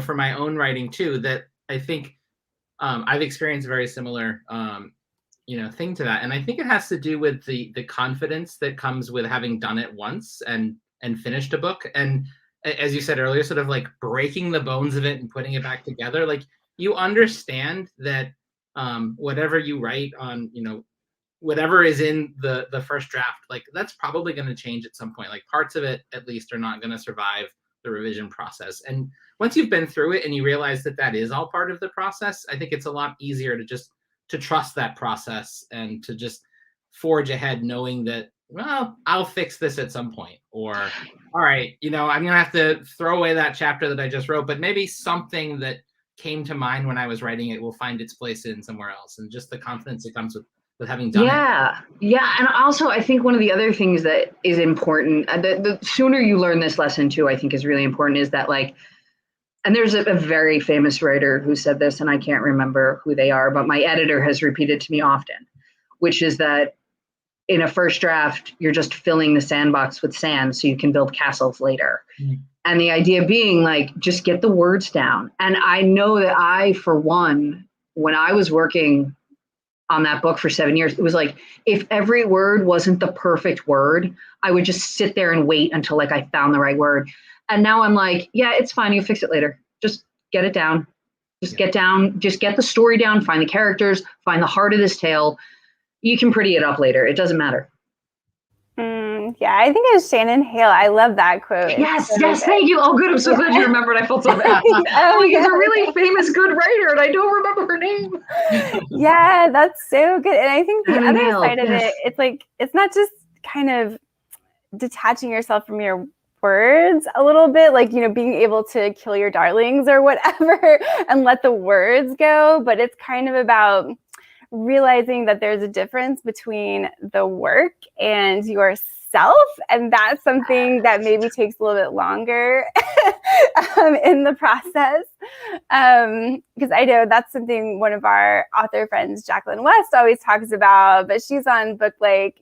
for my own writing too, that I think I've experienced a very similar, thing to that. And I think it has to do with the confidence that comes with having done it once and finished a book. And as you said earlier, sort of like breaking the bones of it and putting it back together. Like you understand that whatever you write on, whatever is in the first draft, like that's probably going to change at some point. Like parts of it, at least, are not going to survive the revision process. And once you've been through it and you realize that is all part of the process, I think it's a lot easier to trust that process and to just forge ahead knowing that, well, I'll fix this at some point. Or, all right, I'm going to have to throw away that chapter that I just wrote, but maybe something that came to mind when I was writing it will find its place in somewhere else. And just the confidence that comes with having done it. Yeah. And also, I think one of the other things that is important, the sooner you learn this lesson too, I think is really important, is that like, and there's a very famous writer who said this, and I can't remember who they are, but my editor has repeated to me often, which is that in a first draft, you're just filling the sandbox with sand so you can build castles later. Mm-hmm. And the idea being like, just get the words down. And I know that I, for one, when I was working on that book for 7 years, it was like, if every word wasn't the perfect word, I would just sit there and wait until like I found the right word. And now I'm like, yeah, it's fine. You fix it later. Just get it down. Just get the story down, find the characters, find the heart of this tale. You can pretty it up later. It doesn't matter. Yeah, I think it was Shannon Hale. I love that quote. Yes, thank you. Oh, good. I'm so glad you remembered. I felt so bad. He's a really famous, good writer, and I don't remember her name. Yeah, that's so good. And I think the other side of it, it's like, it's not just kind of detaching yourself from your words a little bit, like, being able to kill your darlings or whatever and let the words go. But it's kind of about realizing that there's a difference between the work and yourself. yourself, and that's something that maybe takes a little bit longer in the process. Because I know that's something one of our author friends, Jacqueline West, always talks about, but she's on book 10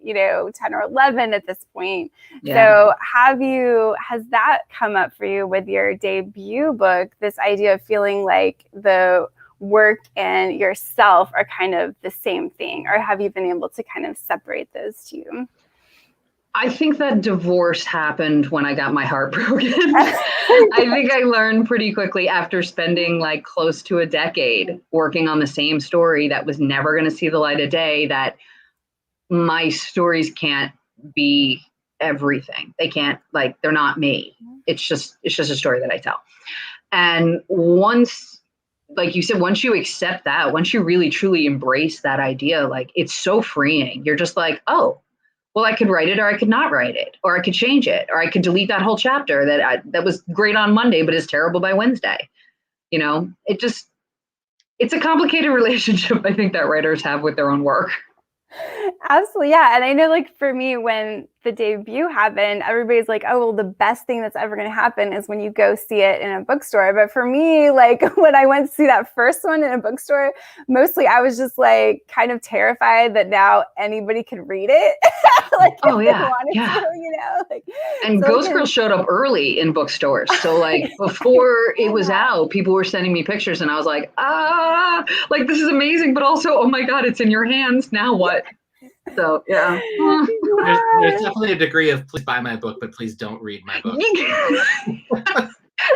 or 11 at this point. So has that come up for you with your debut book, this idea of feeling like the work and yourself are kind of the same thing, or have you been able to kind of separate those two? I think that divorce happened when I got my heart broken. I think I learned pretty quickly after spending like close to a decade working on the same story that was never going to see the light of day, that my stories can't be everything. They can't, like, they're not me. It's just a story that I tell. And once, like you said, once you accept that, once you really truly embrace that idea, like, it's so freeing. You're just like, oh, well, I could write it, or I could not write it, or I could change it, or I could delete that whole chapter that was great on Monday, but is terrible by Wednesday. It's a complicated relationship, I think, that writers have with their own work. Absolutely. Yeah. And I know, like, for me, when the debut happened, everybody's like, oh, well, the best thing that's ever going to happen is when you go see it in a bookstore. But for me, like, when I went to see that first one in a bookstore, mostly I was just like kind of terrified that now anybody could read it. Like, oh, yeah. To, and Ghost Girl showed up early in bookstores. So, like, before it was out, people were sending me pictures, and I was like, like, this is amazing, but also, oh my God, it's in your hands. Now what? So, yeah. There's definitely a degree of please buy my book, but please don't read my book.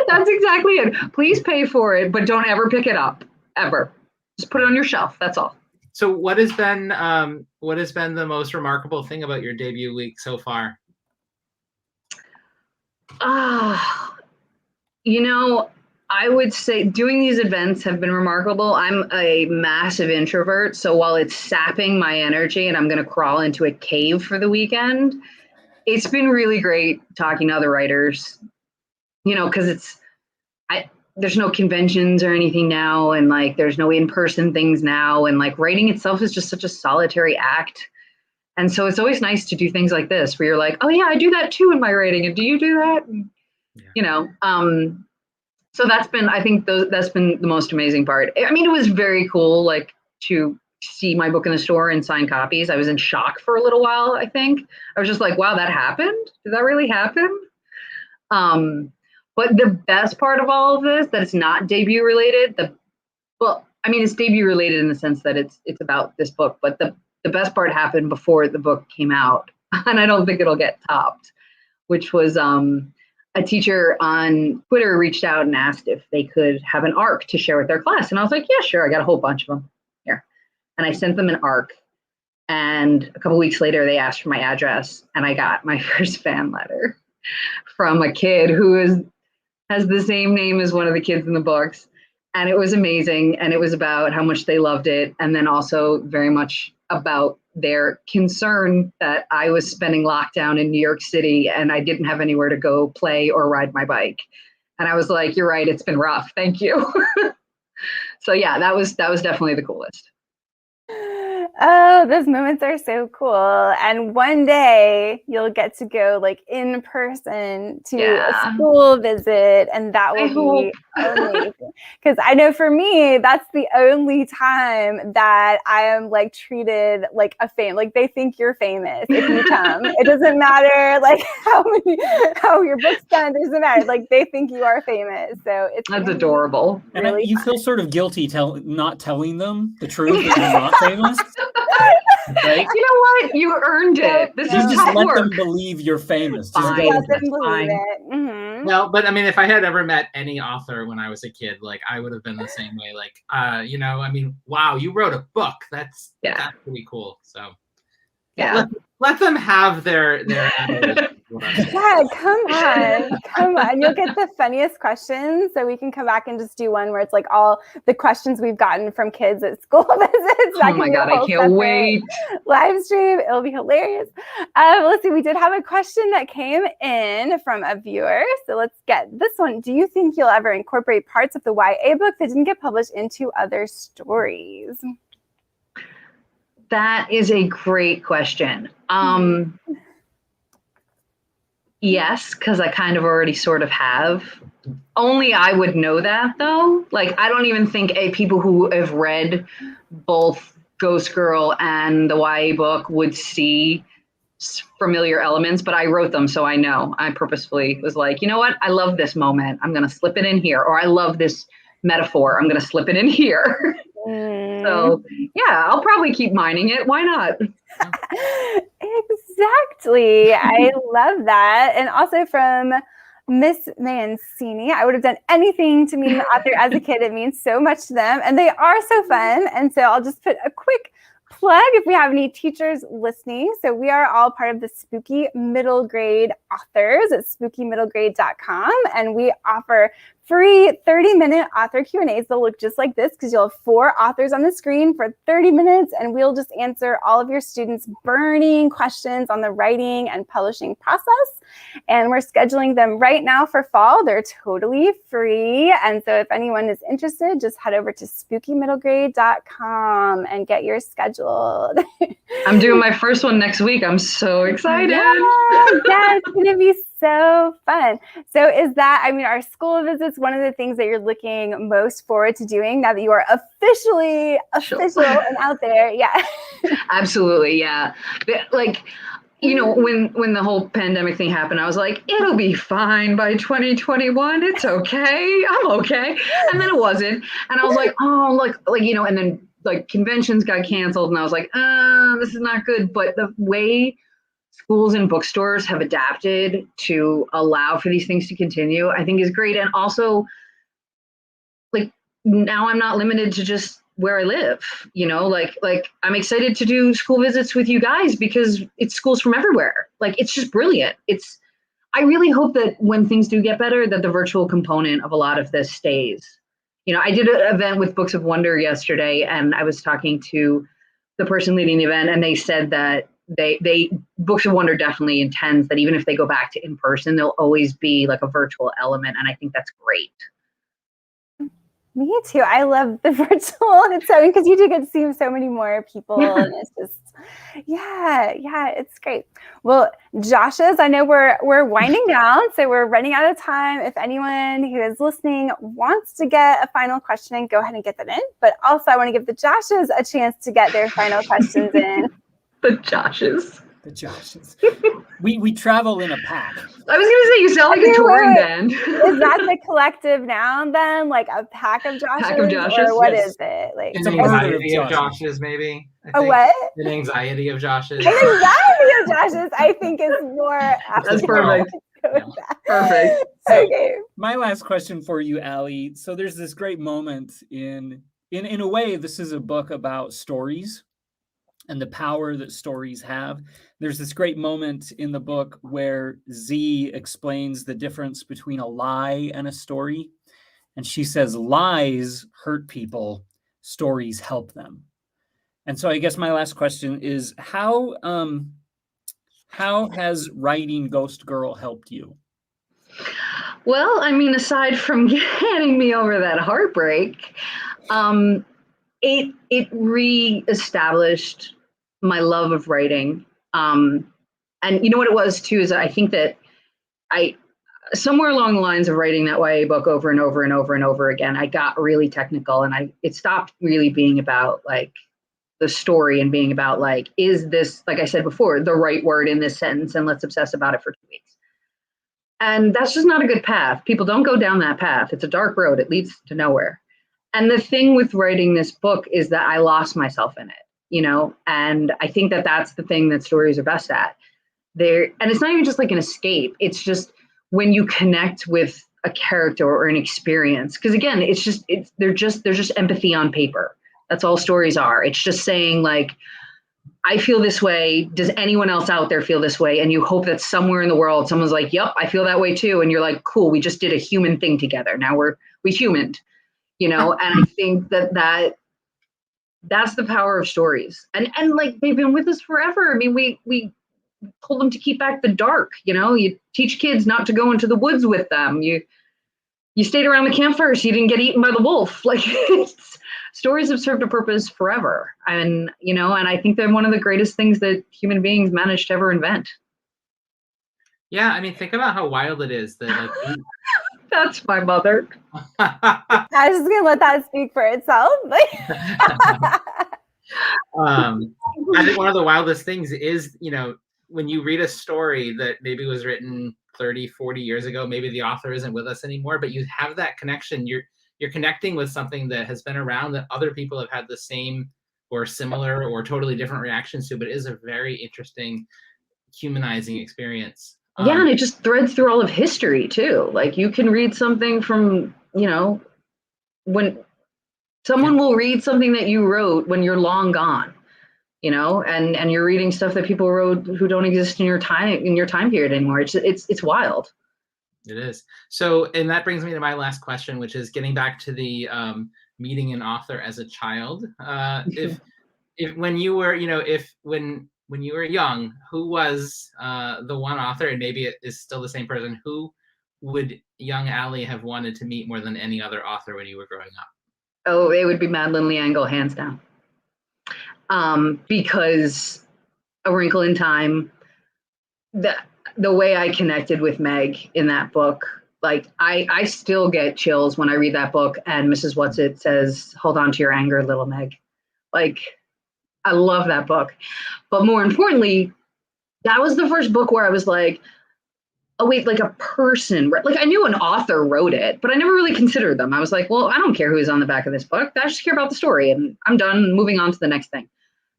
That's exactly it. Please pay for it, but don't ever pick it up, ever. Just put it on your shelf. That's all. So what has been the most remarkable thing about your debut week so far? I would say doing these events have been remarkable. I'm a massive introvert, so while it's sapping my energy and I'm going to crawl into a cave for the weekend, it's been really great talking to other writers, because there's no conventions or anything now, and like there's no in-person things now, and like writing itself is just such a solitary act. And so it's always nice to do things like this where you're like, oh yeah, I do that too in my writing, and do you do that? And, so that's been the most amazing part. I mean, it was very cool, like, to see my book in the store and sign copies. I was in shock for a little while, I think. I was just like, wow, that happened? Did that really happen? But the best part of all of this, that it's not debut related, it's debut related in the sense that it's about this book, but the best part happened before the book came out, and I don't think it'll get topped, which was a teacher on Twitter reached out and asked if they could have an ARC to share with their class. And I was like, yeah, sure. I got a whole bunch of them here. And I sent them an ARC. And a couple weeks later, they asked for my address. And I got my first fan letter from a kid who has the same name as one of the kids in the books. And it was amazing. And it was about how much they loved it. And then also very much about their concern that I was spending lockdown in New York City and I didn't have anywhere to go play or ride my bike. And I was like, you're right, it's been rough. Thank you. So yeah, that was definitely the coolest. Oh, those moments are so cool. And one day you'll get to go like in person to a school visit, and that will be amazing. Because I know for me, that's the only time that I am like treated like a like they think you're famous if you come. It doesn't matter like how your book's done, it doesn't matter. Like they think you are famous. So that's adorable. Really, and you feel sort of guilty not telling them the truth that you're not famous. Right? You know what? You earned it. You just let them believe you're famous. Let them believe it. Mm-hmm. No, but I mean, if I had ever met any author when I was a kid, like I would have been the same way. Like, wow, you wrote a book. That's pretty cool. So, let them have their. Yeah, come on. You'll get the funniest questions. So we can come back and just do one where it's like all the questions we've gotten from kids at school visits. Oh my God, I can't wait. Live stream. It'll be hilarious. Let's see. We did have a question that came in from a viewer. So let's get this one. Do you think you'll ever incorporate parts of the YA book that didn't get published into other stories? That is a great question. yes, because I kind of already sort of have. Only I would know that though. Like, I don't even think people who have read both Ghost Girl and the YA book would see familiar elements, but I wrote them, so I know. I purposefully was like, you know what? I love this moment. I'm going to slip it in here. Or I love this metaphor. I'm going to slip it in here. So, yeah, I'll probably keep mining it. Why not? Exactly. I love that. And also from Miss Mancini, I would have done anything to meet an author as a kid. It means so much to them, and they are so fun. And so I'll just put a quick plug if we have any teachers listening. So we are all part of the Spooky Middle Grade Authors at spookymiddlegrade.com, and we offer free 30-minute author Q&As. They'll look just like this because you'll have 4 authors on the screen for 30 minutes, and we'll just answer all of your students' burning questions on the writing and publishing process. And we're scheduling them right now for fall. They're totally free. And so if anyone is interested, just head over to spookymiddlegrade.com and get yours scheduled. I'm doing my first one next week. I'm so excited. Yeah, it's going to be so fun. So is that, I mean, our school visits one of the things that you're looking most forward to doing now that you are officially official and out there? Yeah. Absolutely, yeah. Like, you know, when the whole pandemic thing happened, I was like, it'll be fine by 2021. It's okay. I'm okay. And then it wasn't. And I was like, oh, like, you know, and then like conventions got canceled and I was like, this is not good. But the way schools and bookstores have adapted to allow for these things to continue, I think is great. And also, like, now I'm not limited to just where I live, you know, like I'm excited to do school visits with you guys because it's schools from everywhere. Like, it's just brilliant. I really hope that when things do get better, that the virtual component of a lot of this stays. You know, I did an event with Books of Wonder yesterday, and I was talking to the person leading the event, and they said that they Books of Wonder definitely intends that even if they go back to in person, there'll always be like a virtual element, and I think that's great. Me too. I love the virtual. It's so, because you do get to see so many more people, and it's just, yeah, it's great. Well, Josh's, I know we're winding down, so we're running out of time. If anyone who is listening wants to get a final question, go ahead and get that in. But also, I want to give the Joshes a chance to get their final questions in. The Joshes. The Joshes. We travel in a pack. I was gonna say, you sound like a touring band. Is that the collective noun then? Like a pack of Joshes? Pack of Joshes? Or what Yes. is it? Like It's An a murder of anxiety of Joshes. Joshes, maybe. a what? An anxiety of Joshes. An anxiety of Joshes, I think, is more. That's perfect. Perfect. Okay. My last question for you, Allie. So there's this great moment in a way, this is a book about stories and the power that stories have. There's this great moment in the book where Z explains the difference between a lie and a story. And she says, lies hurt people, stories help them. And so I guess my last question is, how has writing Ghost Girl helped you? Well, I mean, aside from getting me over that heartbreak, it reestablished my love of writing. And you know what it was too, is I think that somewhere along the lines of writing that YA book over and over and over and over again, I got really technical, and it stopped really being about like the story and being about like, is this, like I said before, the right word in this sentence, and let's obsess about it for 2 weeks. And that's just not a good path. People don't go down that path. It's a dark road. It leads to nowhere. And the thing with writing this book is that I lost myself in it, you know, and I think that that's the thing that stories are best at. And it's not even just like an escape. It's just when you connect with a character or an experience, because again, they're just empathy on paper. That's all stories are. It's just saying like, I feel this way. Does anyone else out there feel this way? And you hope that somewhere in the world, someone's like, yep, I feel that way too. And you're like, cool, we just did a human thing together. Now we humaned, you know? And I think that's the power of stories. And like, they've been with us forever. I mean, we told them to keep back the dark, you know, you teach kids not to go into the woods with them. You stayed around the campfire so you didn't get eaten by the wolf. Like, stories have served a purpose forever. And, you know, and I think they're one of the greatest things that human beings managed to ever invent. Yeah, I mean, think about how wild it is that like That's my mother. I was just gonna let that speak for itself. I think one of the wildest things is, when you read a story that maybe was written 30, 40 years ago, maybe the author isn't with us anymore, but you have that connection. You're connecting with something that has been around that other people have had the same or similar or totally different reactions to, but it is a very interesting, humanizing experience. Yeah, and it just threads through all of history too. Like you can read something from, when someone will read something that you wrote when you're long gone, and you're reading stuff that people wrote who don't exist in your time period anymore. It's wild. It is. So, and that brings me to my last question, which is getting back to the meeting an author as a child. If when you were, when you were young, who was the one author, and maybe it is still the same person, who would young Allie have wanted to meet more than any other author when you were growing up? Oh, it would be Malinenko, hands down. Because A Wrinkle in Time, the way I connected with Meg in that book, like I still get chills when I read that book and Mrs. Whatsit says, "Hold on to your anger, little Meg." Like, I love that book. But more importantly, that was the first book where I was like, oh wait, like a person, like I knew an author wrote it, but I never really considered them. I was like, well, I don't care who's on the back of this book. I just care about the story and I'm done, moving on to the next thing.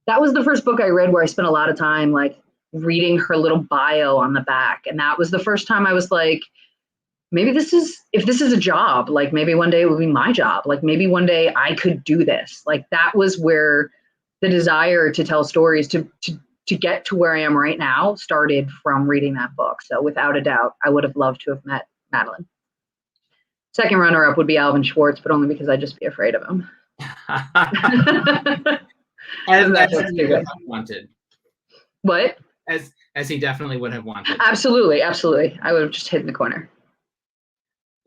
That was the first book I read where I spent a lot of time like reading her little bio on the back. And that was the first time I was like, maybe if this is a job, like maybe one day it would be my job. Like maybe one day I could do this. Like that was where the desire to tell stories, to get to where I am right now, started from reading that book. So without a doubt, I would have loved to have met Madeline. Second runner-up would be Alvin Schwartz, but only because I'd just be afraid of him. as he would have wanted. What? As he definitely would have wanted. Absolutely. I would have just hid in the corner.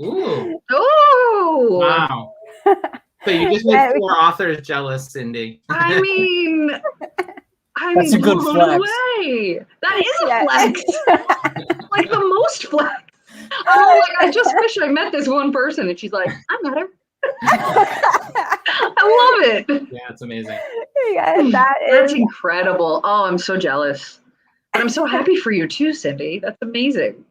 Ooh. Oh! Wow. So you just made 4 authors jealous, Cindy. I mean, That's a good blown flex. away. That is a flex. Like the most flex. Oh, like I just wish I met this one person, and she's like, I met her. I love it. Yeah, it's amazing. Yeah, That's incredible. Oh, I'm so jealous. And I'm so happy for you too, Cindy. That's amazing.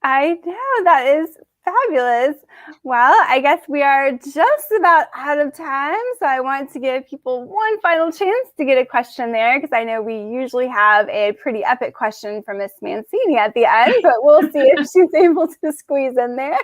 I know, that is fabulous. Well, I guess we are just about out of time, so I want to give people one final chance to get a question there, because I know we usually have a pretty epic question from Miss Mancini at the end, but we'll see if she's able to squeeze in there.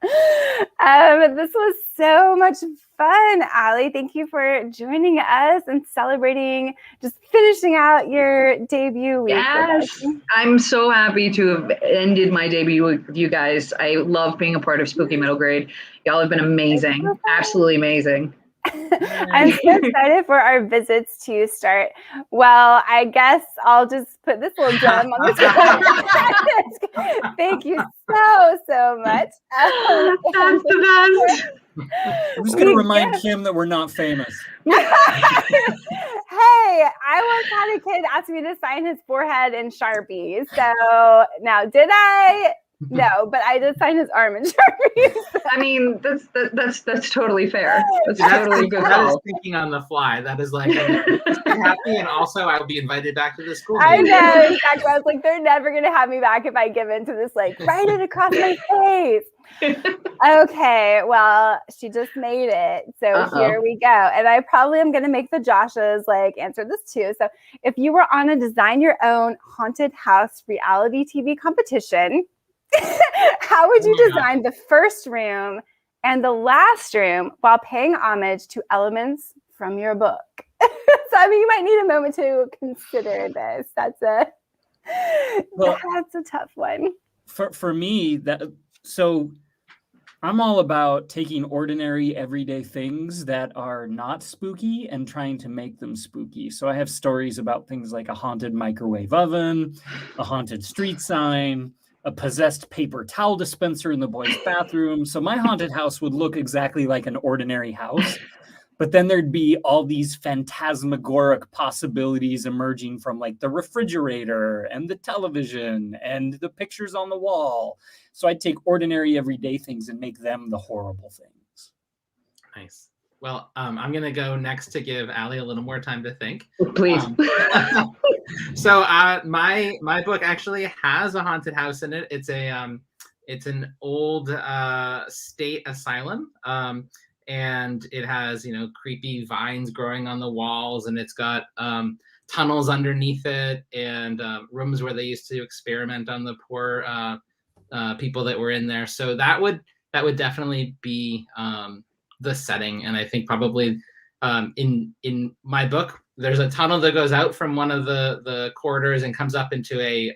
This was so much fun, Allie. Thank you for joining us and celebrating, just finishing out your debut week. Yes, I'm so happy to have ended my debut with you guys. I love being a part of Spooky Middle Grade. Y'all have been amazing, so absolutely amazing. I'm so excited for our visits to start. Well, I guess I'll just put this little gem on the screen. Thank you so much. That's the best. I'm just going to remind Kim that we're not famous. Hey, I once had a kid ask me to sign his forehead in Sharpie. So now, did I? No, but I did sign his arm in Sharpie. I mean, that's totally fair. That's totally good. That is thinking on the fly. That is like, I'm happy, and also I'll be invited back to the school. I know, exactly. I was like, they're never going to have me back if I give in to this, like, write it across my face. Okay, well, she just made it. So Here we go. And I probably am going to make the Joshes like answer this too. So if you were on a design your own haunted house reality TV competition, how would you design the first room and the last room while paying homage to elements from your book? So I mean, you might need a moment to consider this. That's a tough one. For me, so I'm all about taking ordinary everyday things that are not spooky and trying to make them spooky. So I have stories about things like a haunted microwave oven, a haunted street sign, a possessed paper towel dispenser in the boys' bathroom. So my haunted house would look exactly like an ordinary house, But then there'd be all these phantasmagoric possibilities emerging from like the refrigerator and the television and the pictures on the wall. So I'd take ordinary everyday things and make them the horrible things. Nice. Well, I'm going to go next to give Allie a little more time to think. Please. So my book actually has a haunted house in it. It's an old state asylum. And it has, creepy vines growing on the walls, and it's got tunnels underneath it, and rooms where they used to experiment on the poor people that were in there. So that would definitely be the setting. And I think probably in my book, there's a tunnel that goes out from one of the corridors and comes up into a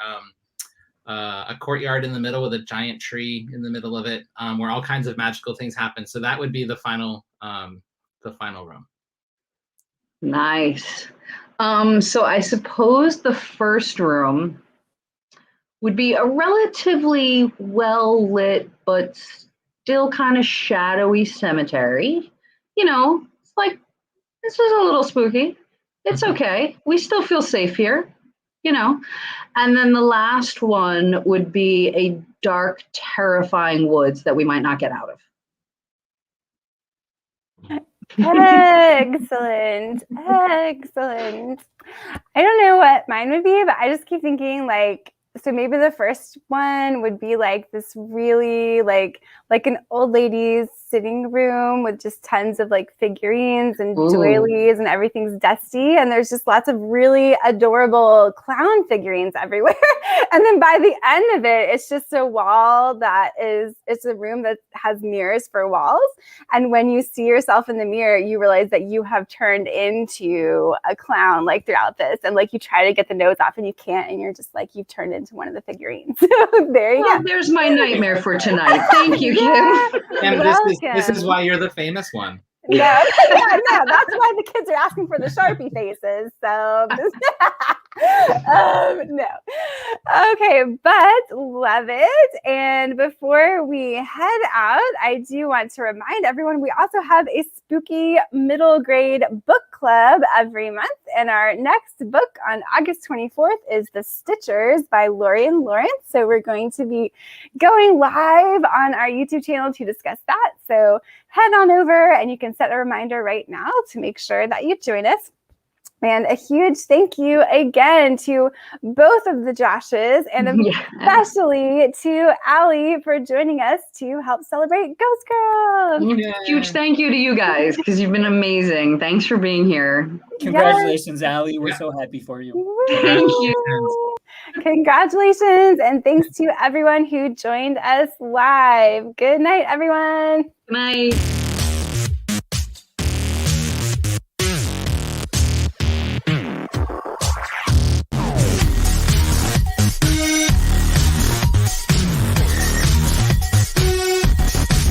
courtyard in the middle with a giant tree in the middle of it, where all kinds of magical things happen. So that would be the final room. Nice. So I suppose the first room would be a relatively well-lit but still kind of shadowy cemetery. It's like, this is a little spooky. It's okay. We still feel safe here. And then the last one would be a dark, terrifying woods that we might not get out of. Excellent. Excellent. I don't know what mine would be, but I just keep thinking so maybe the first one would be like this really like an old lady's sitting room with just tons of like figurines and doilies, and everything's dusty, and there's just lots of really adorable clown figurines everywhere. And then by the end of it, it's just a wall it's a room that has mirrors for walls. And when you see yourself in the mirror, you realize that you have turned into a clown like throughout this, and like you try to get the nose off and you can't, and you're just like, you've turned into one of the figurines. There you go. There's my nightmare for tonight. Thank you, Kim. And this is why you're the famous one. No, that's why the kids are asking for the Sharpie faces. So, no. Okay, but love it. And before we head out, I do want to remind everyone we also have a spooky middle grade book club every month. And our next book on August 24th is The Stitchers by Lori and Lawrence. So we're going to be going live on our YouTube channel to discuss that. So head on over and you can set a reminder right now to make sure that you join us. And a huge thank you again to both of the Joshes, and especially to Allie for joining us to help celebrate Ghost Girl. Huge thank you to you guys, because you've been amazing. Thanks for being here. Congratulations, Allie. We're so happy for you. Thank you. Congratulations, and thanks to everyone who joined us live. Good night, everyone. Good night.